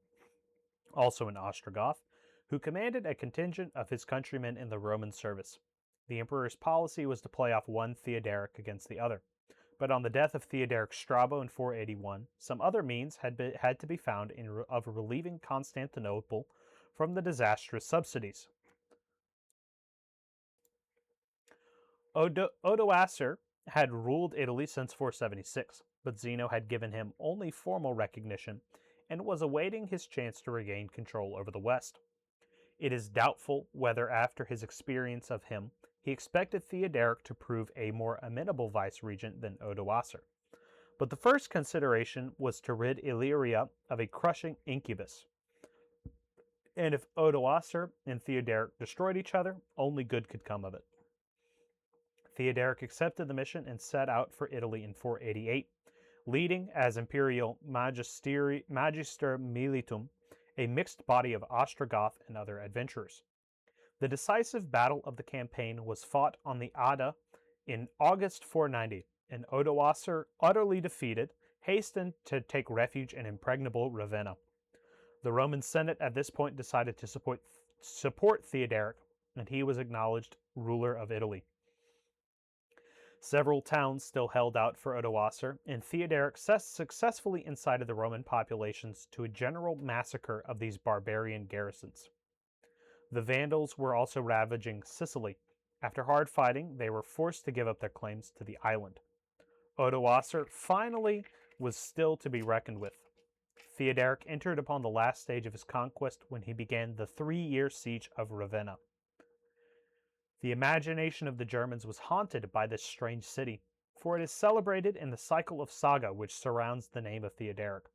also an Ostrogoth, who commanded a contingent of his countrymen in the Roman service. The emperor's policy was to play off one Theodoric against the other. But on the death of Theodoric Strabo in 481, some other means had to be found of relieving Constantinople from the disastrous subsidies. Odoacer had ruled Italy since 476, but Zeno had given him only formal recognition and was awaiting his chance to regain control over the West. It is doubtful whether, after his experience of him, he expected Theodoric to prove a more amenable vice-regent than Odoacer. But the first consideration was to rid Illyria of a crushing incubus. And if Odoacer and Theodoric destroyed each other, only good could come of it. Theoderic accepted the mission and set out for Italy in 488, leading as imperial magister militum a mixed body of Ostrogoth and other adventurers. The decisive battle of the campaign was fought on the Adda in August 490, and Odoacer, utterly defeated, hastened to take refuge in impregnable Ravenna. The Roman Senate at this point decided to support Theoderic, and he was acknowledged ruler of Italy. Several towns still held out for Odoacer, and Theoderic successfully incited the Roman populations to a general massacre of these barbarian garrisons. The Vandals were also ravaging Sicily. After hard fighting, they were forced to give up their claims to the island. Odoacer finally was still to be reckoned with. Theoderic entered upon the last stage of his conquest when he began the 3-year siege of Ravenna. The imagination of the Germans was haunted by this strange city, for it is celebrated in the cycle of saga which surrounds the name of Theoderic.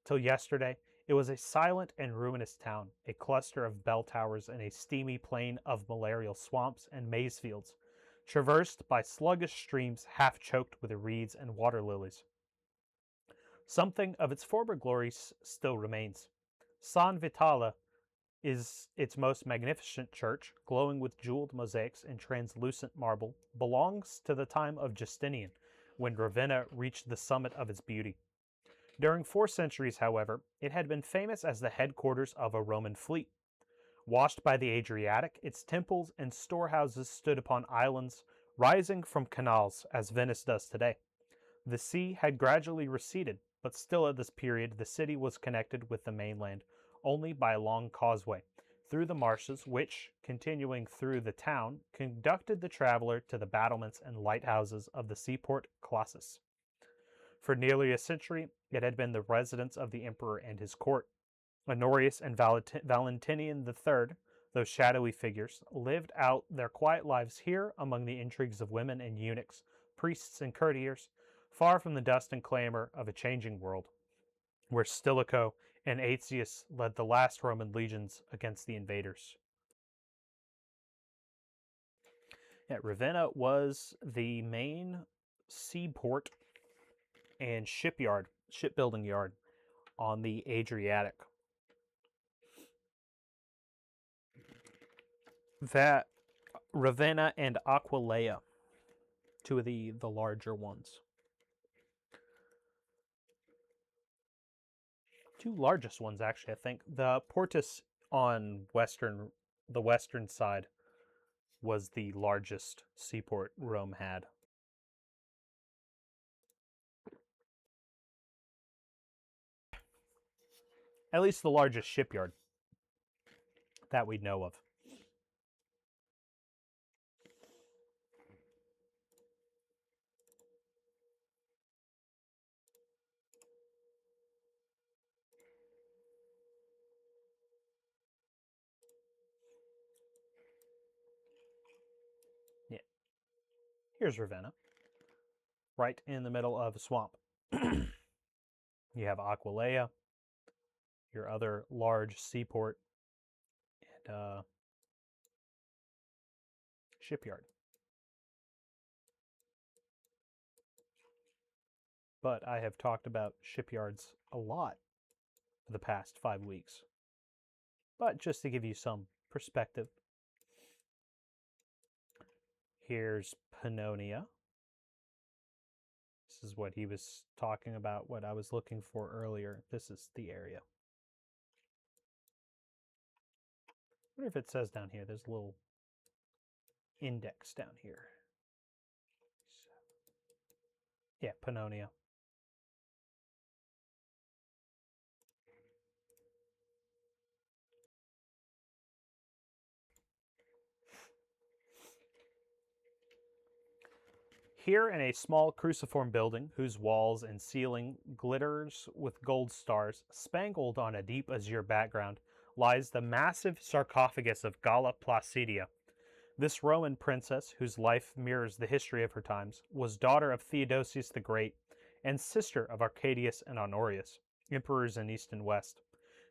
Till yesterday, it was a silent and ruinous town, a cluster of bell towers in a steamy plain of malarial swamps and maize fields, traversed by sluggish streams half choked with reeds and water lilies. Something of its former glory still remains. San Vitale is its most magnificent church, glowing with jeweled mosaics and translucent marble, belongs to the time of Justinian, when Ravenna reached the summit of its beauty. During 4 centuries, however, it had been famous as the headquarters of a Roman fleet. Washed by the Adriatic, its temples and storehouses stood upon islands rising from canals, as Venice does today. The sea had gradually receded, but still at this period the city was connected with the mainland only by a long causeway through the marshes which, continuing through the town, conducted the traveler to the battlements and lighthouses of the seaport Colossus. For nearly a century, it had been the residence of the emperor and his court. Honorius and Valentinian III, those shadowy figures, lived out their quiet lives here among the intrigues of women and eunuchs, priests and courtiers, far from the dust and clamor of a changing world, where Stilicho and Aetius led the last Roman legions against the invaders. Ravenna was the main seaport and shipbuilding yard on the Adriatic. That Ravenna and Aquileia, 2 of the larger ones. 2 largest ones, actually, I think. The Portus on the western side was the largest seaport Rome had. At least the largest shipyard that we know of. Yeah. Here's Ravenna, right in the middle of a swamp. You have Aquileia, your other large seaport, and shipyard. But I have talked about shipyards a lot for the past 5 weeks. But just to give you some perspective, here's Pannonia. This is what he was talking about, what I was looking for earlier. This is the area. I wonder if it says down here, there's a little index down here. Yeah, Pannonia. Here in a small cruciform building whose walls and ceiling glitters with gold stars, spangled on a deep azure background, lies the massive sarcophagus of Galla Placidia. This Roman princess, whose life mirrors the history of her times, was daughter of Theodosius the Great and sister of Arcadius and Honorius, emperors in East and West.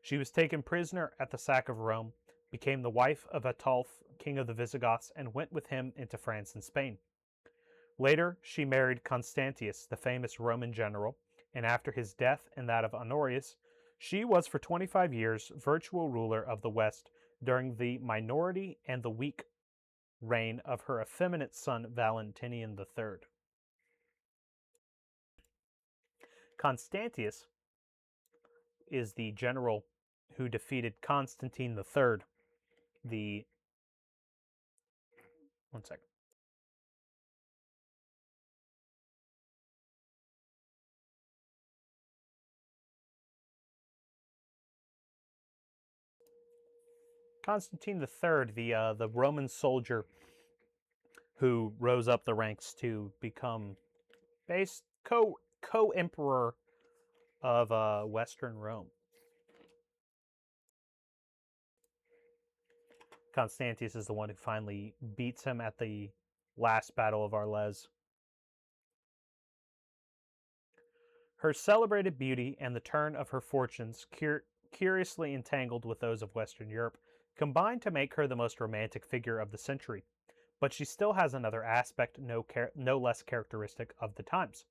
She was taken prisoner at the sack of Rome, became the wife of Ataulf, king of the Visigoths, and went with him into France and Spain. Later, she married Constantius, the famous Roman general, and after his death and that of Honorius, she was for 25 years virtual ruler of the West during the minority and the weak reign of her effeminate son Valentinian III. Constantius is the general who defeated Constantine III, the one second. Constantine III, the Roman soldier who rose up the ranks to become co-emperor of Western Rome. Constantius is the one who finally beats him at the last Battle of Arles. Her celebrated beauty and the turn of her fortunes, curiously entangled with those of Western Europe, combine to make her the most romantic figure of the century. But she still has another aspect no less characteristic of the times.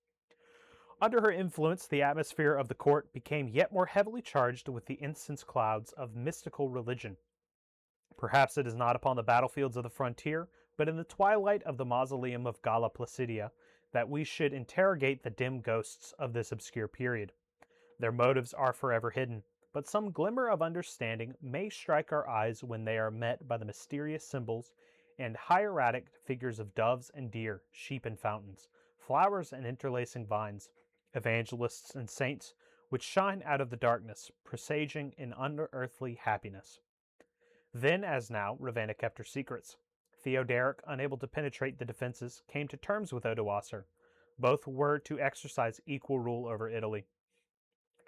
Under her influence, the atmosphere of the court became yet more heavily charged with the incense clouds of mystical religion. Perhaps it is not upon the battlefields of the frontier, but in the twilight of the mausoleum of Galla Placidia, that we should interrogate the dim ghosts of this obscure period. Their motives are forever hidden, but some glimmer of understanding may strike our eyes when they are met by the mysterious symbols and hieratic figures of doves and deer, sheep and fountains, flowers and interlacing vines, evangelists and saints, which shine out of the darkness, presaging an unearthly happiness. Then, as now, Ravenna kept her secrets. Theoderic, unable to penetrate the defenses, came to terms with Odoacer. Both were to exercise equal rule over Italy.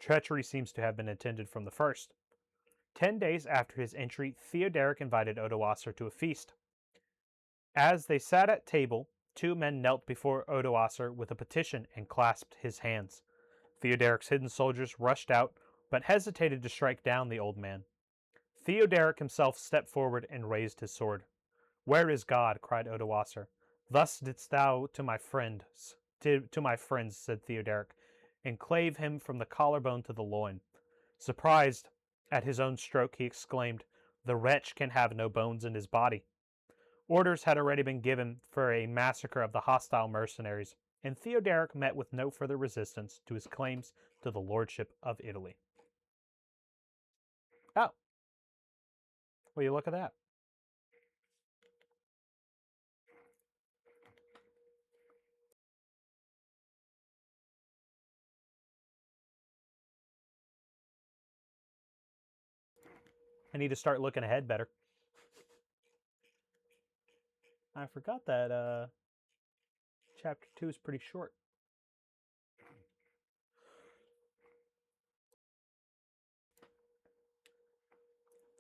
Treachery seems to have been intended from the first. 10 days after his entry, Theoderic invited Odoacer to a feast. As they sat at table, two men knelt before Odoacer with a petition and clasped his hands. Theoderic's hidden soldiers rushed out, but hesitated to strike down the old man. Theoderic himself stepped forward and raised his sword. "Where is God?" cried Odoacer. "Thus didst thou to my friends," said Theoderic, and clave him from the collarbone to the loin. Surprised at his own stroke, he exclaimed, "The wretch can have no bones in his body." Orders had already been given for a massacre of the hostile mercenaries, and Theoderic met with no further resistance to his claims to the lordship of Italy. Oh, will you look at that? I need to start looking ahead better. I forgot that chapter 2 is pretty short.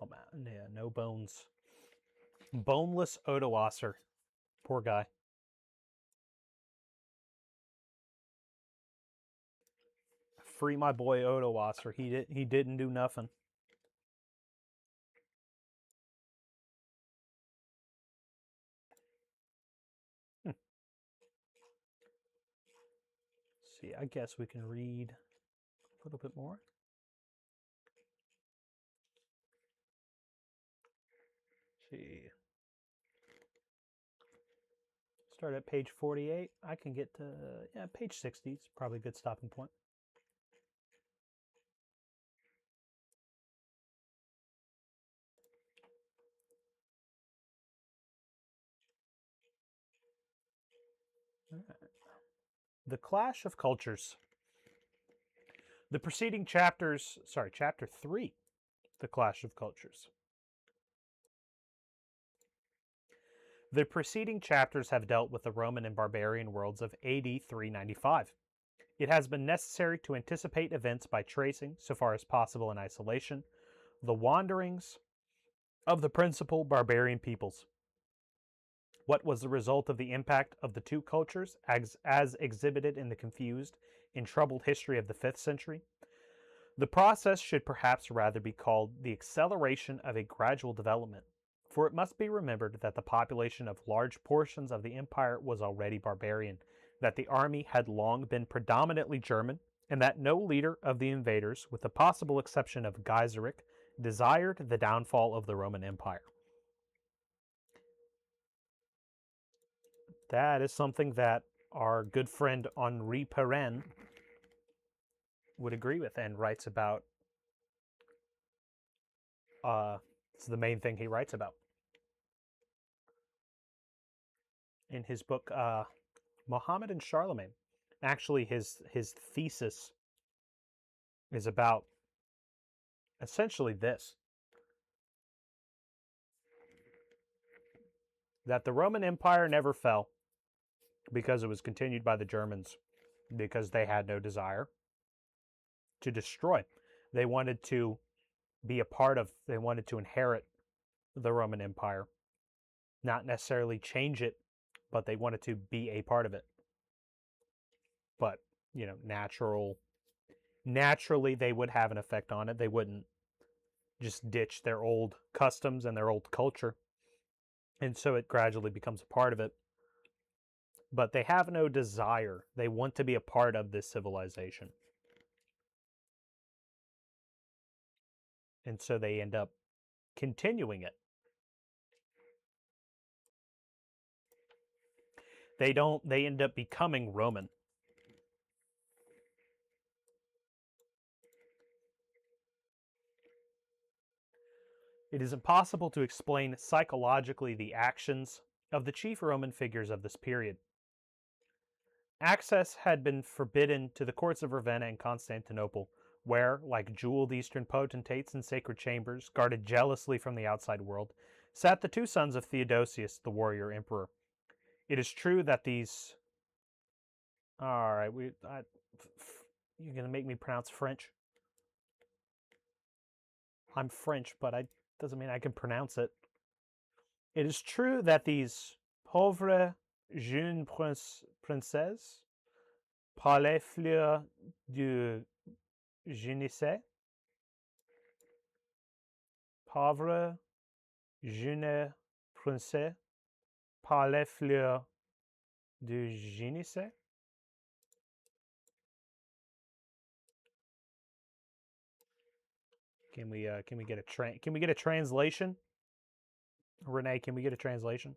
Oh man, yeah, no bones. Boneless Odoacer. Poor guy. Free my boy Odoacer. He didn't do nothing. See, I guess we can read a little bit more. See. Start at page 48. I can get to, page 60 is probably a good stopping point. All right. The Clash of Cultures. The preceding chapter 3, The Clash of Cultures. The preceding chapters have dealt with the Roman and barbarian worlds of AD 395. It has been necessary to anticipate events by tracing, so far as possible in isolation, the wanderings of the principal barbarian peoples. What was the result of the impact of the two cultures as exhibited in the confused and troubled history of the 5th century? The process should perhaps rather be called the acceleration of a gradual development, For it must be remembered that the population of large portions of the empire was already barbarian, that the army had long been predominantly German, and that no leader of the invaders, with the possible exception of Gaiseric, desired the downfall of the Roman Empire. That is something that our good friend Henri Pirenne would agree with and writes about. It's the main thing he writes about in his book, Mohammed and Charlemagne. Actually, his thesis is about essentially this: that the Roman Empire never fell because it was continued by the Germans, because they had no desire to destroy. They wanted to be a part of, they wanted to inherit the Roman Empire, not necessarily change it, but they wanted to be a part of it. But, naturally they would have an effect on it. They wouldn't just ditch their old customs and their old culture. And so it gradually becomes a part of it. But they have no desire. They want to be a part of this civilization. And so they end up continuing it. They end up becoming Roman. It is impossible to explain psychologically the actions of the chief Roman figures of this period. Access had been forbidden to the courts of Ravenna and Constantinople, where, like jeweled Eastern potentates in sacred chambers, guarded jealously from the outside world, sat the two sons of Theodosius, the warrior emperor. It is true that these... Alright, you're going to make me pronounce French? I'm French, but doesn't mean I can pronounce it. It is true that these pauvres jeunes princesses, par les fleurs du Génisset, pauvres jeunes princesses, par les fleurs du Génisset. Can we get a translation? Renee, can we get a translation?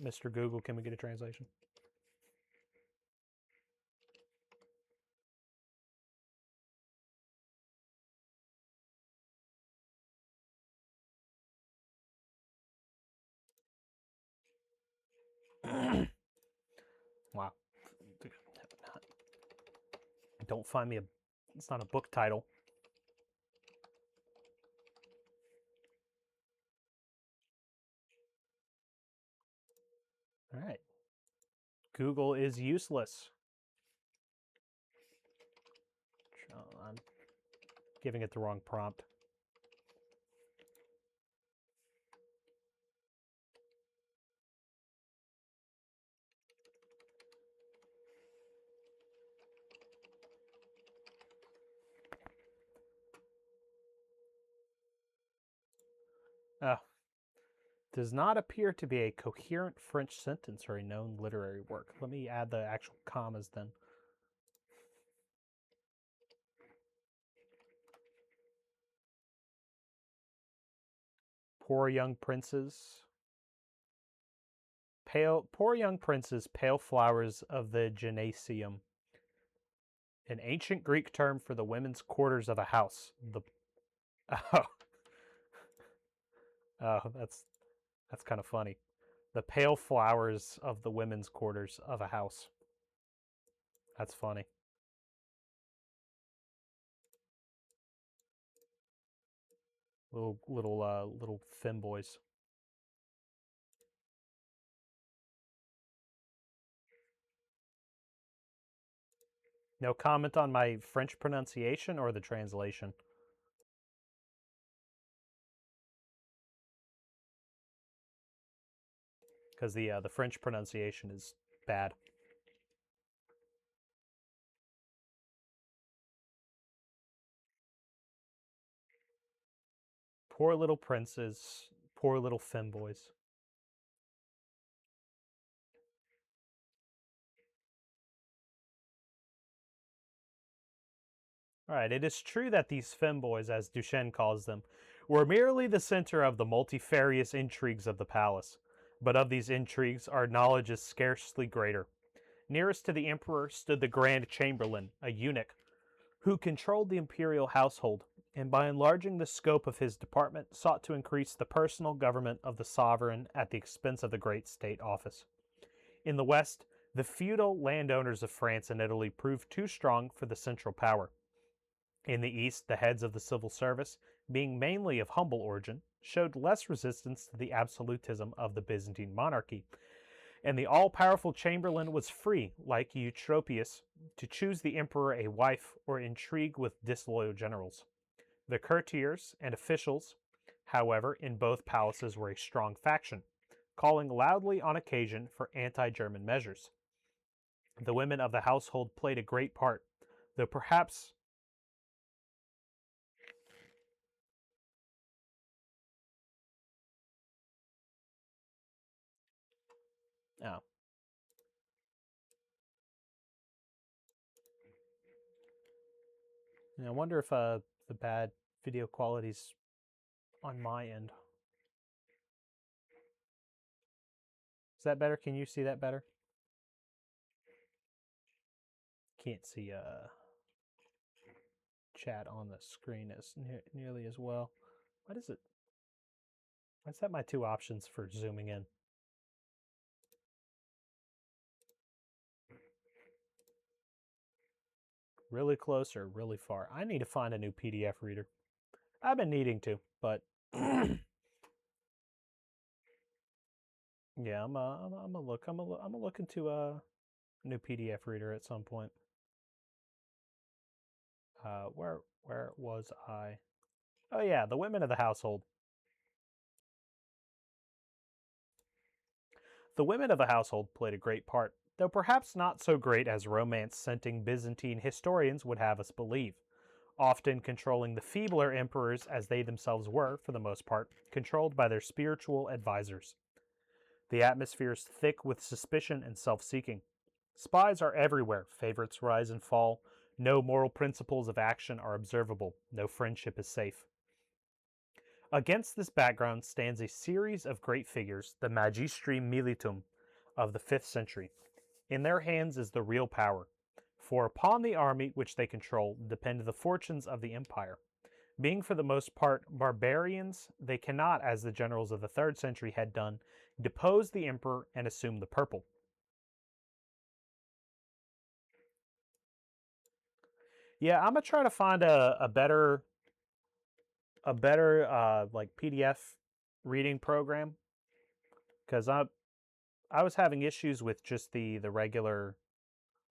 Mr. Google, can we get a translation? Wow. Don't find me it's not a book title. All right. Google is useless. I'm giving it the wrong prompt. Does not appear to be a coherent French sentence or a known literary work. Let me add the actual commas then. Poor young princes. Poor young princes, pale flowers of the gymnasium. An ancient Greek term for the women's quarters of a house. That's kind of funny. The pale flowers of the women's quarters of a house. That's funny. Little femboys. No comment on my French pronunciation or the translation? Because the French pronunciation is bad. Poor little princes. Poor little femboys. Alright, it is true that these femboys, as Duchenne calls them, were merely the center of the multifarious intrigues of the palace. But of these intrigues, our knowledge is scarcely greater. Nearest to the emperor stood the Grand Chamberlain, a eunuch, who controlled the imperial household, and by enlarging the scope of his department, sought to increase the personal government of the sovereign at the expense of the great state office. In the west, the feudal landowners of France and Italy proved too strong for the central power. In the east, the heads of the civil service, being mainly of humble origin, showed less resistance to the absolutism of the Byzantine monarchy, and the all-powerful Chamberlain was free, like Eutropius, to choose the emperor a wife or intrigue with disloyal generals. The courtiers and officials, however, in both palaces were a strong faction, calling loudly on occasion for anti-German measures. The women of the household played a great part, though perhaps oh. I wonder if the bad video quality's on my end. Is that better? Can you see that better? Can't see chat on the screen as nearly as well. What is it? I set my two options for zooming in. Really close or really far? I need to find a new PDF reader. I've been needing to, but yeah, I'm a look into a new PDF reader at some point. Where was I? Oh yeah, the women of the household. The women of the household played a great part, though perhaps not so great as romance-scenting Byzantine historians would have us believe, often controlling the feebler emperors as they themselves were, for the most part, controlled by their spiritual advisors. The atmosphere is thick with suspicion and self-seeking. Spies are everywhere, favorites rise and fall, no moral principles of action are observable, no friendship is safe. Against this background stands a series of great figures, the Magistri Militum of the 5th century. In their hands is the real power, for upon the army which they control depend the fortunes of the empire. Being for the most part barbarians, they cannot, as the generals of the 3rd century had done, depose the emperor and assume the purple. Yeah, I'm gonna try to find a better like PDF reading program, because I was having issues with just the regular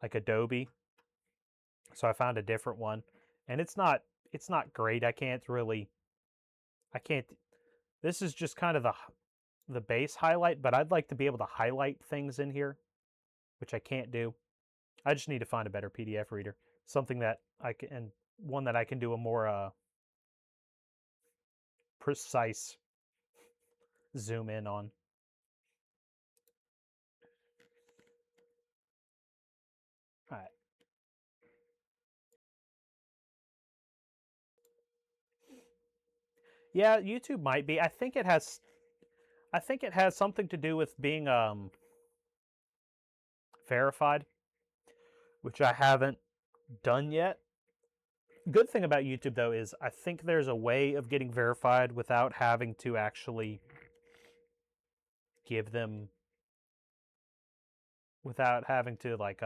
like Adobe, so I found a different one, and it's not great. I can't. This is just kind of the base highlight, but I'd like to be able to highlight things in here, which I can't do. I just need to find a better PDF reader, something that I can, and one that I can do a more precise zoom in on. All right. Yeah, YouTube might be. I think it has something to do with being verified, which I haven't done yet. Good thing about YouTube though is I think there's a way of getting verified without having to actually give them, without having to like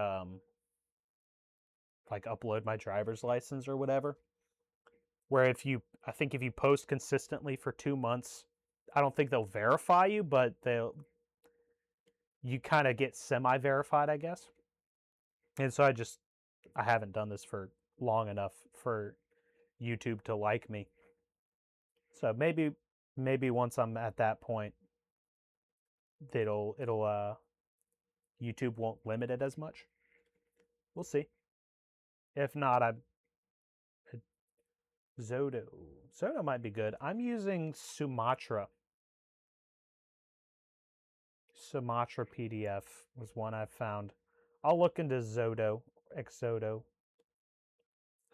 upload my driver's license or whatever. Where I think if you post consistently for 2 months, I don't think they'll verify you, but you kind of get semi-verified, I guess. And so I haven't done this for long enough for YouTube to like me. So maybe once I'm at that point, it'll YouTube won't limit it as much. We'll see. If not, I'm Zodo. Zoto might be good. I'm using Sumatra. Sumatra PDF was one I found. I'll look into Zoto, Exoto.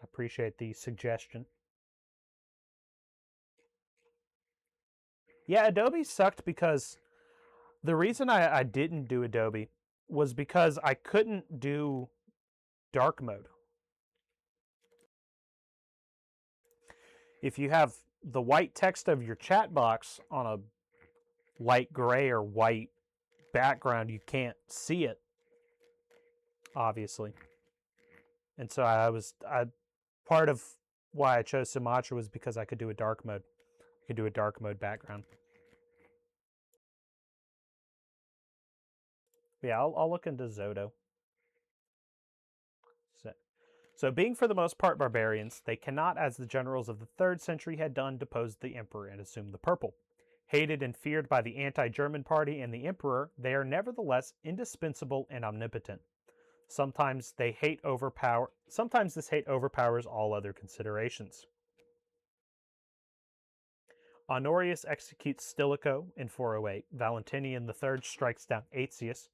I appreciate the suggestion. Yeah, Adobe sucked because the reason I didn't do Adobe was because I couldn't do dark mode. If you have the white text of your chat box on a light gray or white background, you can't see it, obviously. And so part of why I chose Sumatra was because I could do a dark mode. I could do a dark mode background. Yeah, I'll look into Zoto. So being for the most part barbarians, they cannot, as the generals of the 3rd century had done, depose the emperor and assume the purple. Hated and feared by the anti-German party and the emperor, they are nevertheless indispensable and omnipotent. Sometimes this hate overpowers all other considerations. Honorius executes Stilicho in 408. Valentinian III strikes down Aetius,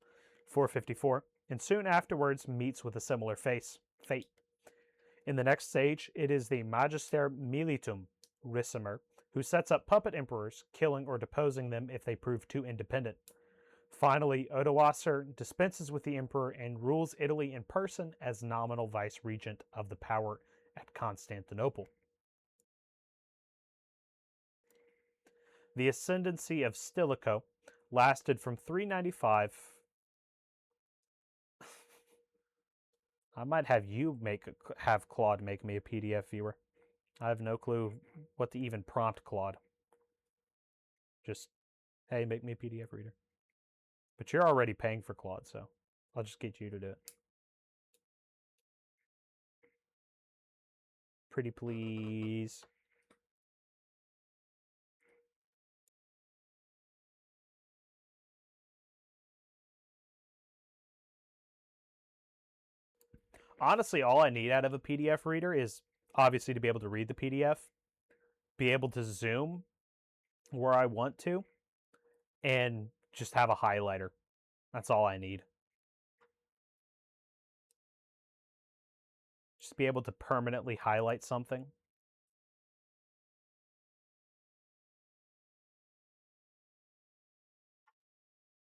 454, and soon afterwards meets with a similar fate. In the next stage, it is the Magister Militum, Ricimer, who sets up puppet emperors, killing or deposing them if they prove too independent. Finally, Odoacer dispenses with the emperor and rules Italy in person as nominal vice-regent of the power at Constantinople. The ascendancy of Stilicho lasted from 395. I might have you have Claude make me a PDF viewer. I have no clue what to even prompt Claude. Just, hey, make me a PDF reader. But you're already paying for Claude, so I'll just get you to do it. Pretty please. Honestly, all I need out of a PDF reader is obviously to be able to read the PDF, be able to zoom where I want to, and just have a highlighter. That's all I need. Just be able to permanently highlight something.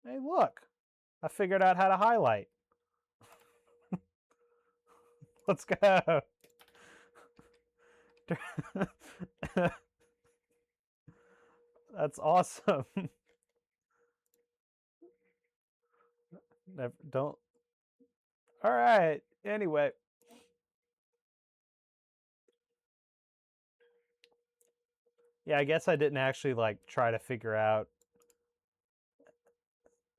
Hey, look, I figured out how to highlight. Let's go. That's awesome. Never, don't. All right. Anyway. Yeah, I guess I didn't actually try to figure out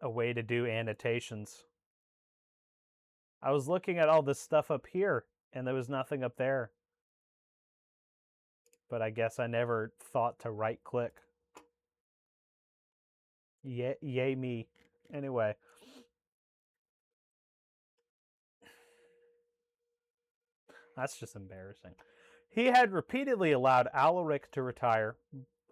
a way to do annotations. I was looking at all this stuff up here, and there was nothing up there. But I guess I never thought to right-click. Yay me. Anyway. That's just embarrassing. He had repeatedly allowed Alaric to retire.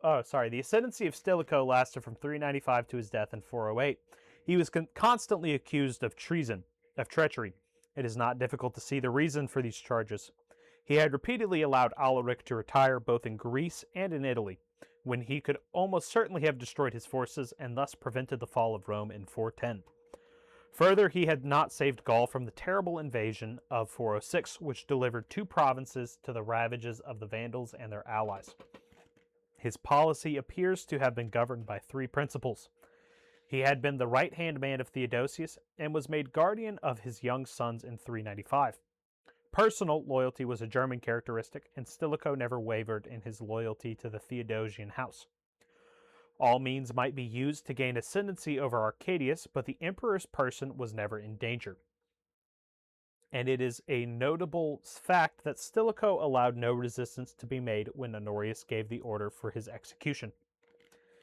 Oh, sorry. The ascendancy of Stilicho lasted from 395 to his death in 408. He was constantly accused of treachery. It is not difficult to see the reason for these charges. He had repeatedly allowed Alaric to retire both in Greece and in Italy, when he could almost certainly have destroyed his forces and thus prevented the fall of Rome in 410. Further, he had not saved Gaul from the terrible invasion of 406, which delivered 2 provinces to the ravages of the Vandals and their allies. His policy appears to have been governed by 3 principles. He had been the right-hand man of Theodosius and was made guardian of his young sons in 395. Personal loyalty was a German characteristic, and Stilicho never wavered in his loyalty to the Theodosian house. All means might be used to gain ascendancy over Arcadius, but the emperor's person was never in danger. And it is a notable fact that Stilicho allowed no resistance to be made when Honorius gave the order for his execution.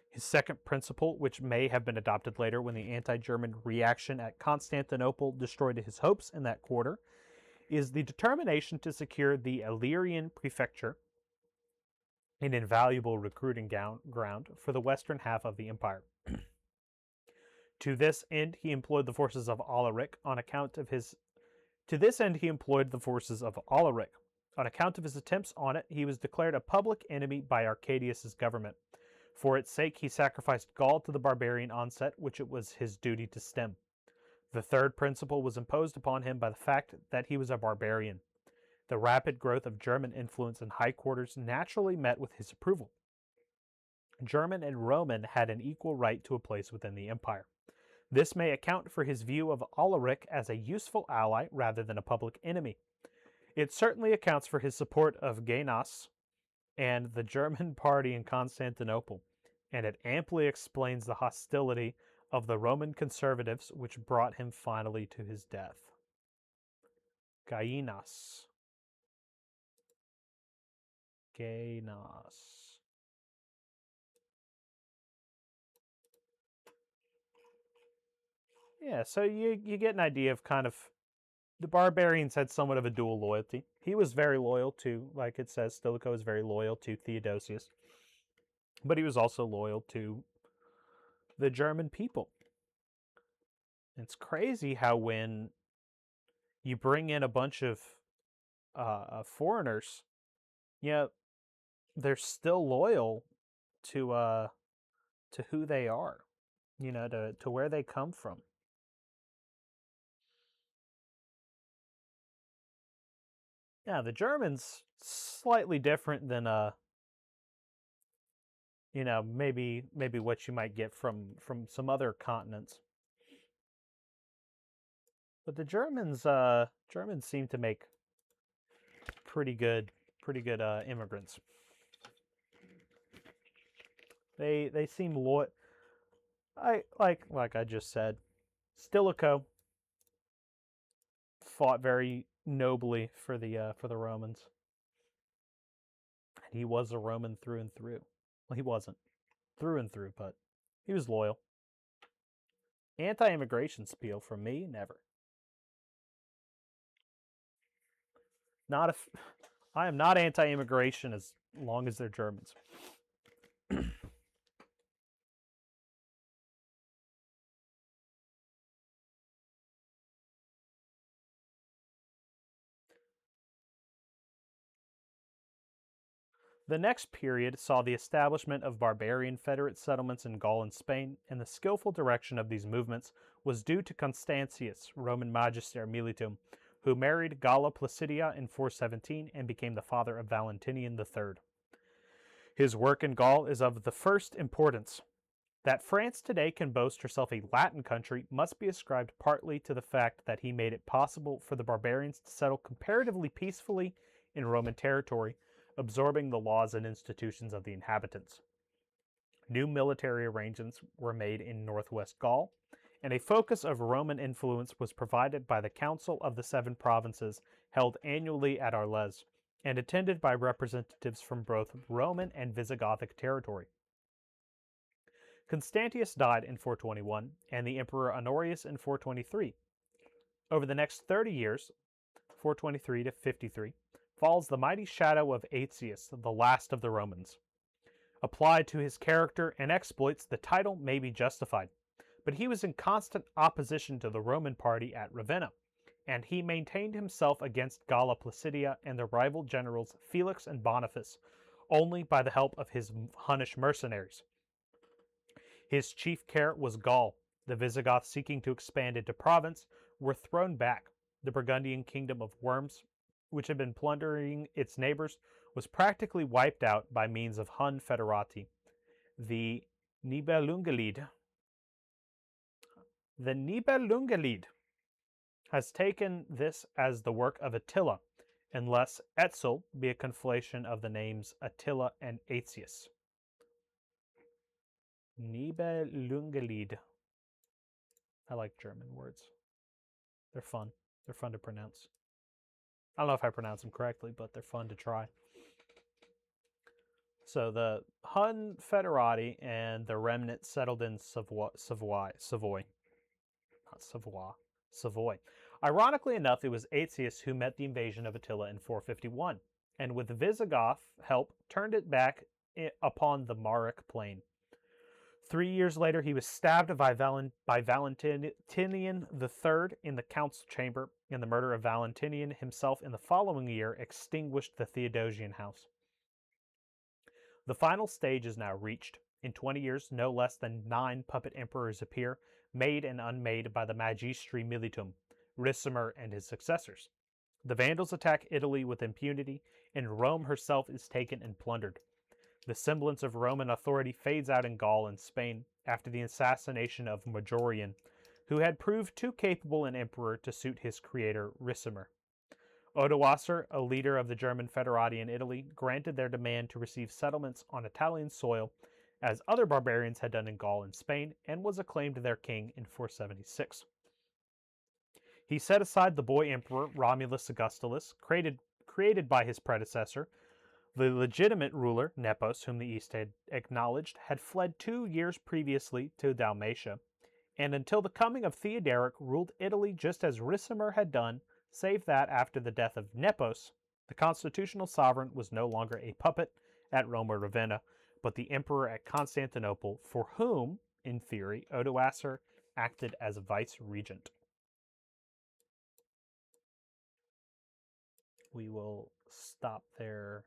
His second principle, which may have been adopted later when the anti-German reaction at Constantinople destroyed his hopes in that quarter, is the determination to secure the Illyrian prefecture an invaluable recruiting ground for the western half of the empire. To this end, he employed the forces of Alaric on account of his. To this end, he employed the forces of Alaric. On account of his attempts on it, he was declared a public enemy by Arcadius's government. For its sake, he sacrificed Gaul to the barbarian onset, which it was his duty to stem. The third principle was imposed upon him by the fact that he was a barbarian. The rapid growth of German influence in high quarters naturally met with his approval. German and Roman had an equal right to a place within the empire. This may account for his view of Alaric as a useful ally rather than a public enemy. It certainly accounts for his support of Gainas and the German party in Constantinople, and it amply explains the hostility of the Roman conservatives which brought him finally to his death. Gainas. Yeah, so you get an idea of kind of the barbarians had somewhat of a dual loyalty. He was very loyal to, like it says, Stilicho was very loyal to Theodosius, but he was also loyal to the German people. It's crazy how when you bring in a bunch of foreigners, yeah, they're still loyal to who they are, to where they come from. Yeah, the Germans slightly different than maybe what you might get from some other continents. But the Germans seem to make pretty good immigrants. They seem loyal. Like I just said, Stilicho fought very nobly for the Romans. And he was a Roman through and through. Well, he wasn't through and through, but he was loyal. Anti-immigration spiel from me, never. I am not anti-immigration as long as they're Germans. The next period saw the establishment of barbarian federate settlements in Gaul and Spain, and the skillful direction of these movements was due to Constantius, Roman Magister Militum, who married Galla Placidia in 417 and became the father of Valentinian III. His work in Gaul is of the first importance. That France today can boast herself a Latin country must be ascribed partly to the fact that he made it possible for the barbarians to settle comparatively peacefully in Roman territory, absorbing the laws and institutions of the inhabitants. New military arrangements were made in northwest Gaul, and a focus of Roman influence was provided by the Council of the Seven Provinces held annually at Arles, and attended by representatives from both Roman and Visigothic territory. Constantius died in 421, and the Emperor Honorius in 423. Over the next 30 years, 423 to 53, falls the mighty shadow of Aetius, the last of the Romans. Applied to his character and exploits, the title may be justified, but he was in constant opposition to the Roman party at Ravenna, and he maintained himself against Galla Placidia and the rival generals Felix and Boniface only by the help of his Hunnish mercenaries. His chief care was Gaul. The Visigoths seeking to expand into Provence were thrown back. The Burgundian kingdom of Worms, which had been plundering its neighbors, was practically wiped out by means of Hun federati. The Nibelungelid has taken this as the work of Attila, unless Etzel be a conflation of the names Attila and Aetius. Nibelungelid. I like German words. They're fun. They're fun to pronounce. I don't know if I pronounce them correctly, but they're fun to try. So the Hun Federati and the remnant settled in Savoy. Ironically enough, it was Aetius who met the invasion of Attila in 451, and with Visigoth help turned it back upon the Maric plain. 3 years later, he was stabbed by Valentinian III in the council chamber, and the murder of Valentinian himself in the following year extinguished the Theodosian house. The final stage is now reached. In 20 years, no less than 9 puppet emperors appear, made and unmade by the Magistri Militum, Ricimer and his successors. The Vandals attack Italy with impunity, and Rome herself is taken and plundered. The semblance of Roman authority fades out in Gaul and Spain after the assassination of Majorian, who had proved too capable an emperor to suit his creator Ricimer. Odoacer, a leader of the German Federati in Italy, granted their demand to receive settlements on Italian soil, as other barbarians had done in Gaul and Spain, and was acclaimed their king in 476. He set aside the boy emperor Romulus Augustulus, created by his predecessor. The legitimate ruler, Nepos, whom the East had acknowledged, had fled 2 years previously to Dalmatia, and until the coming of Theodoric ruled Italy just as Ricimer had done, save that after the death of Nepos, the constitutional sovereign was no longer a puppet at Rome or Ravenna, but the emperor at Constantinople, for whom, in theory, Odoacer acted as vice-regent. We will stop there.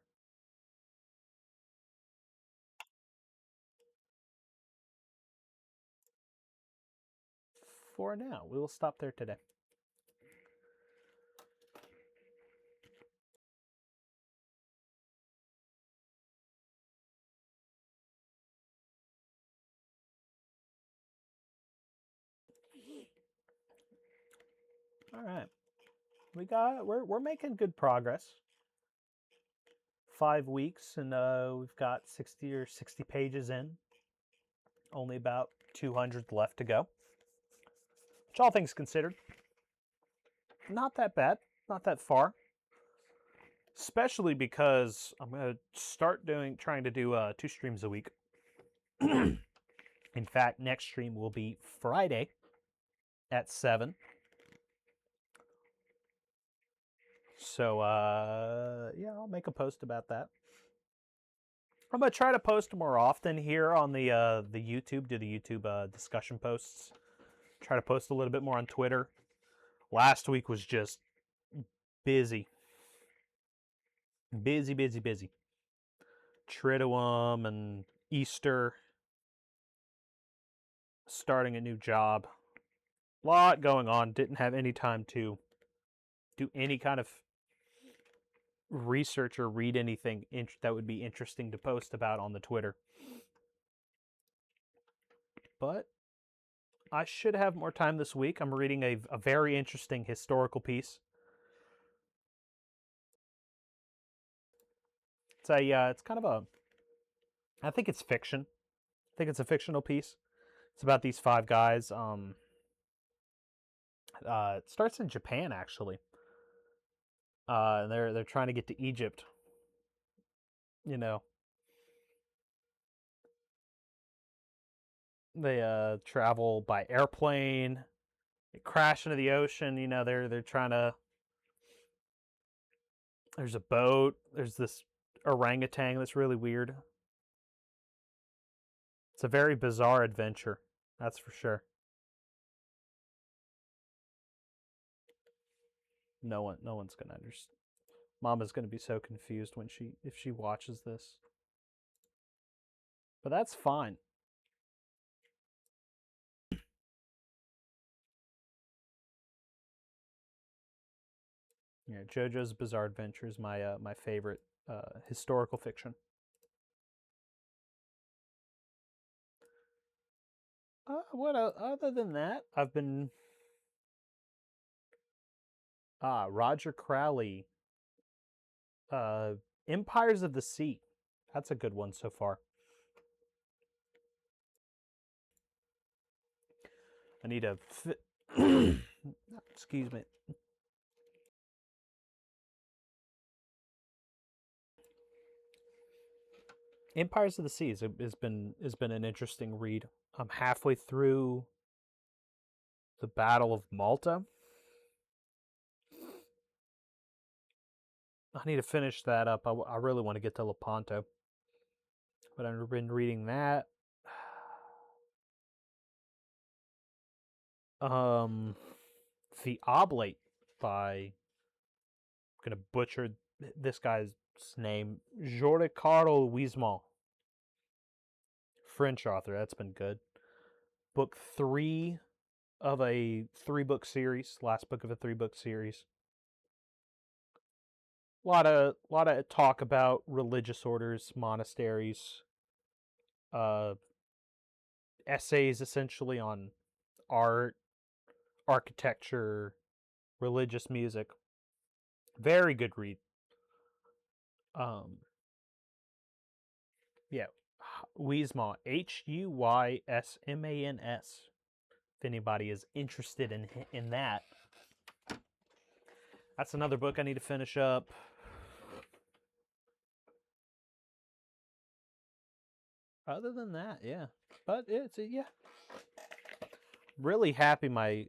For now, we will stop there today. All right, we're making good progress. 5 weeks, and we've got 60 pages in. Only about 200 left to go. Which, all things considered, not that bad, not that far. Especially because I'm gonna start trying to do 2 streams a week. In fact, next stream will be Friday at 7. So yeah, I'll make a post about that. I'm gonna try to post more often here on the YouTube. Do the YouTube discussion posts. Try to post a little bit more on Twitter. Last week was just busy. Busy. Triduum and Easter. Starting a new job. Lot going on. Didn't have any time to do any kind of research or read anything that would be interesting to post about on the Twitter. But I should have more time this week. I'm reading a very interesting historical piece. It's kind of I think it's fiction. I think it's a fictional piece. It's about these 5 guys. It starts in Japan, actually. They're trying to get to Egypt. You know, they travel by airplane. They crash into the ocean. You know, they're trying to. There's a boat. There's this orangutan that's really weird. It's a very bizarre adventure, that's for sure. No one's gonna understand. Mama's gonna be so confused if she watches this. But that's fine. Yeah, JoJo's Bizarre Adventure is my favorite historical fiction. What other than that, I've been Roger Crowley, Empires of the Sea. That's a good one so far. I need to excuse me. Empires of the Sea has been an interesting read. I'm halfway through the Battle of Malta. I need to finish that up. I really want to get to Lepanto. but I've been reading that. The Oblate by, I'm gonna butcher this guy's name, Jordi Carl Wiesmal, French author. That's been good. Book 3 of a 3-book series, last book of a 3-book series. A lot of talk about religious orders, monasteries, essays essentially on art, architecture, religious music. Very good read. Yeah, Huysmans, Huysmans. If anybody is interested in that, that's another book I need to finish up. Other than that, yeah, but it's yeah. Really happy my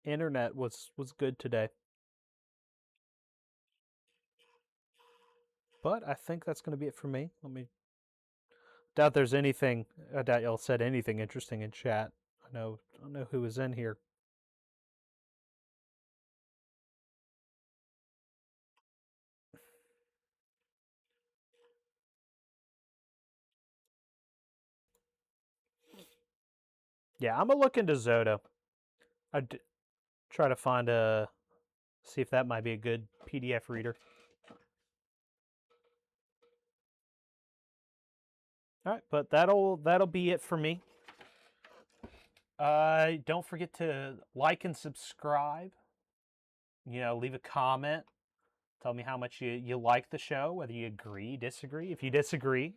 internet was good today. But I think that's going to be it for me. Let me doubt there's anything. I doubt y'all said anything interesting in chat. I don't know who was in here. Yeah, I'm gonna look into Zoto. I'd try to find see if that might be a good PDF reader. All right, but that'll be it for me. Don't forget to like and subscribe. You know, leave a comment. Tell me how much you like the show, whether you agree, disagree. If you disagree,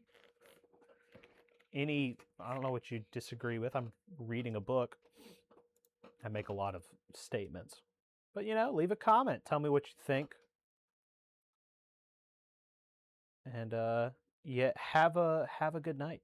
I don't know what you disagree with. I'm reading a book. I make a lot of statements. But you know, leave a comment. Tell me what you think. And yeah, have a good night.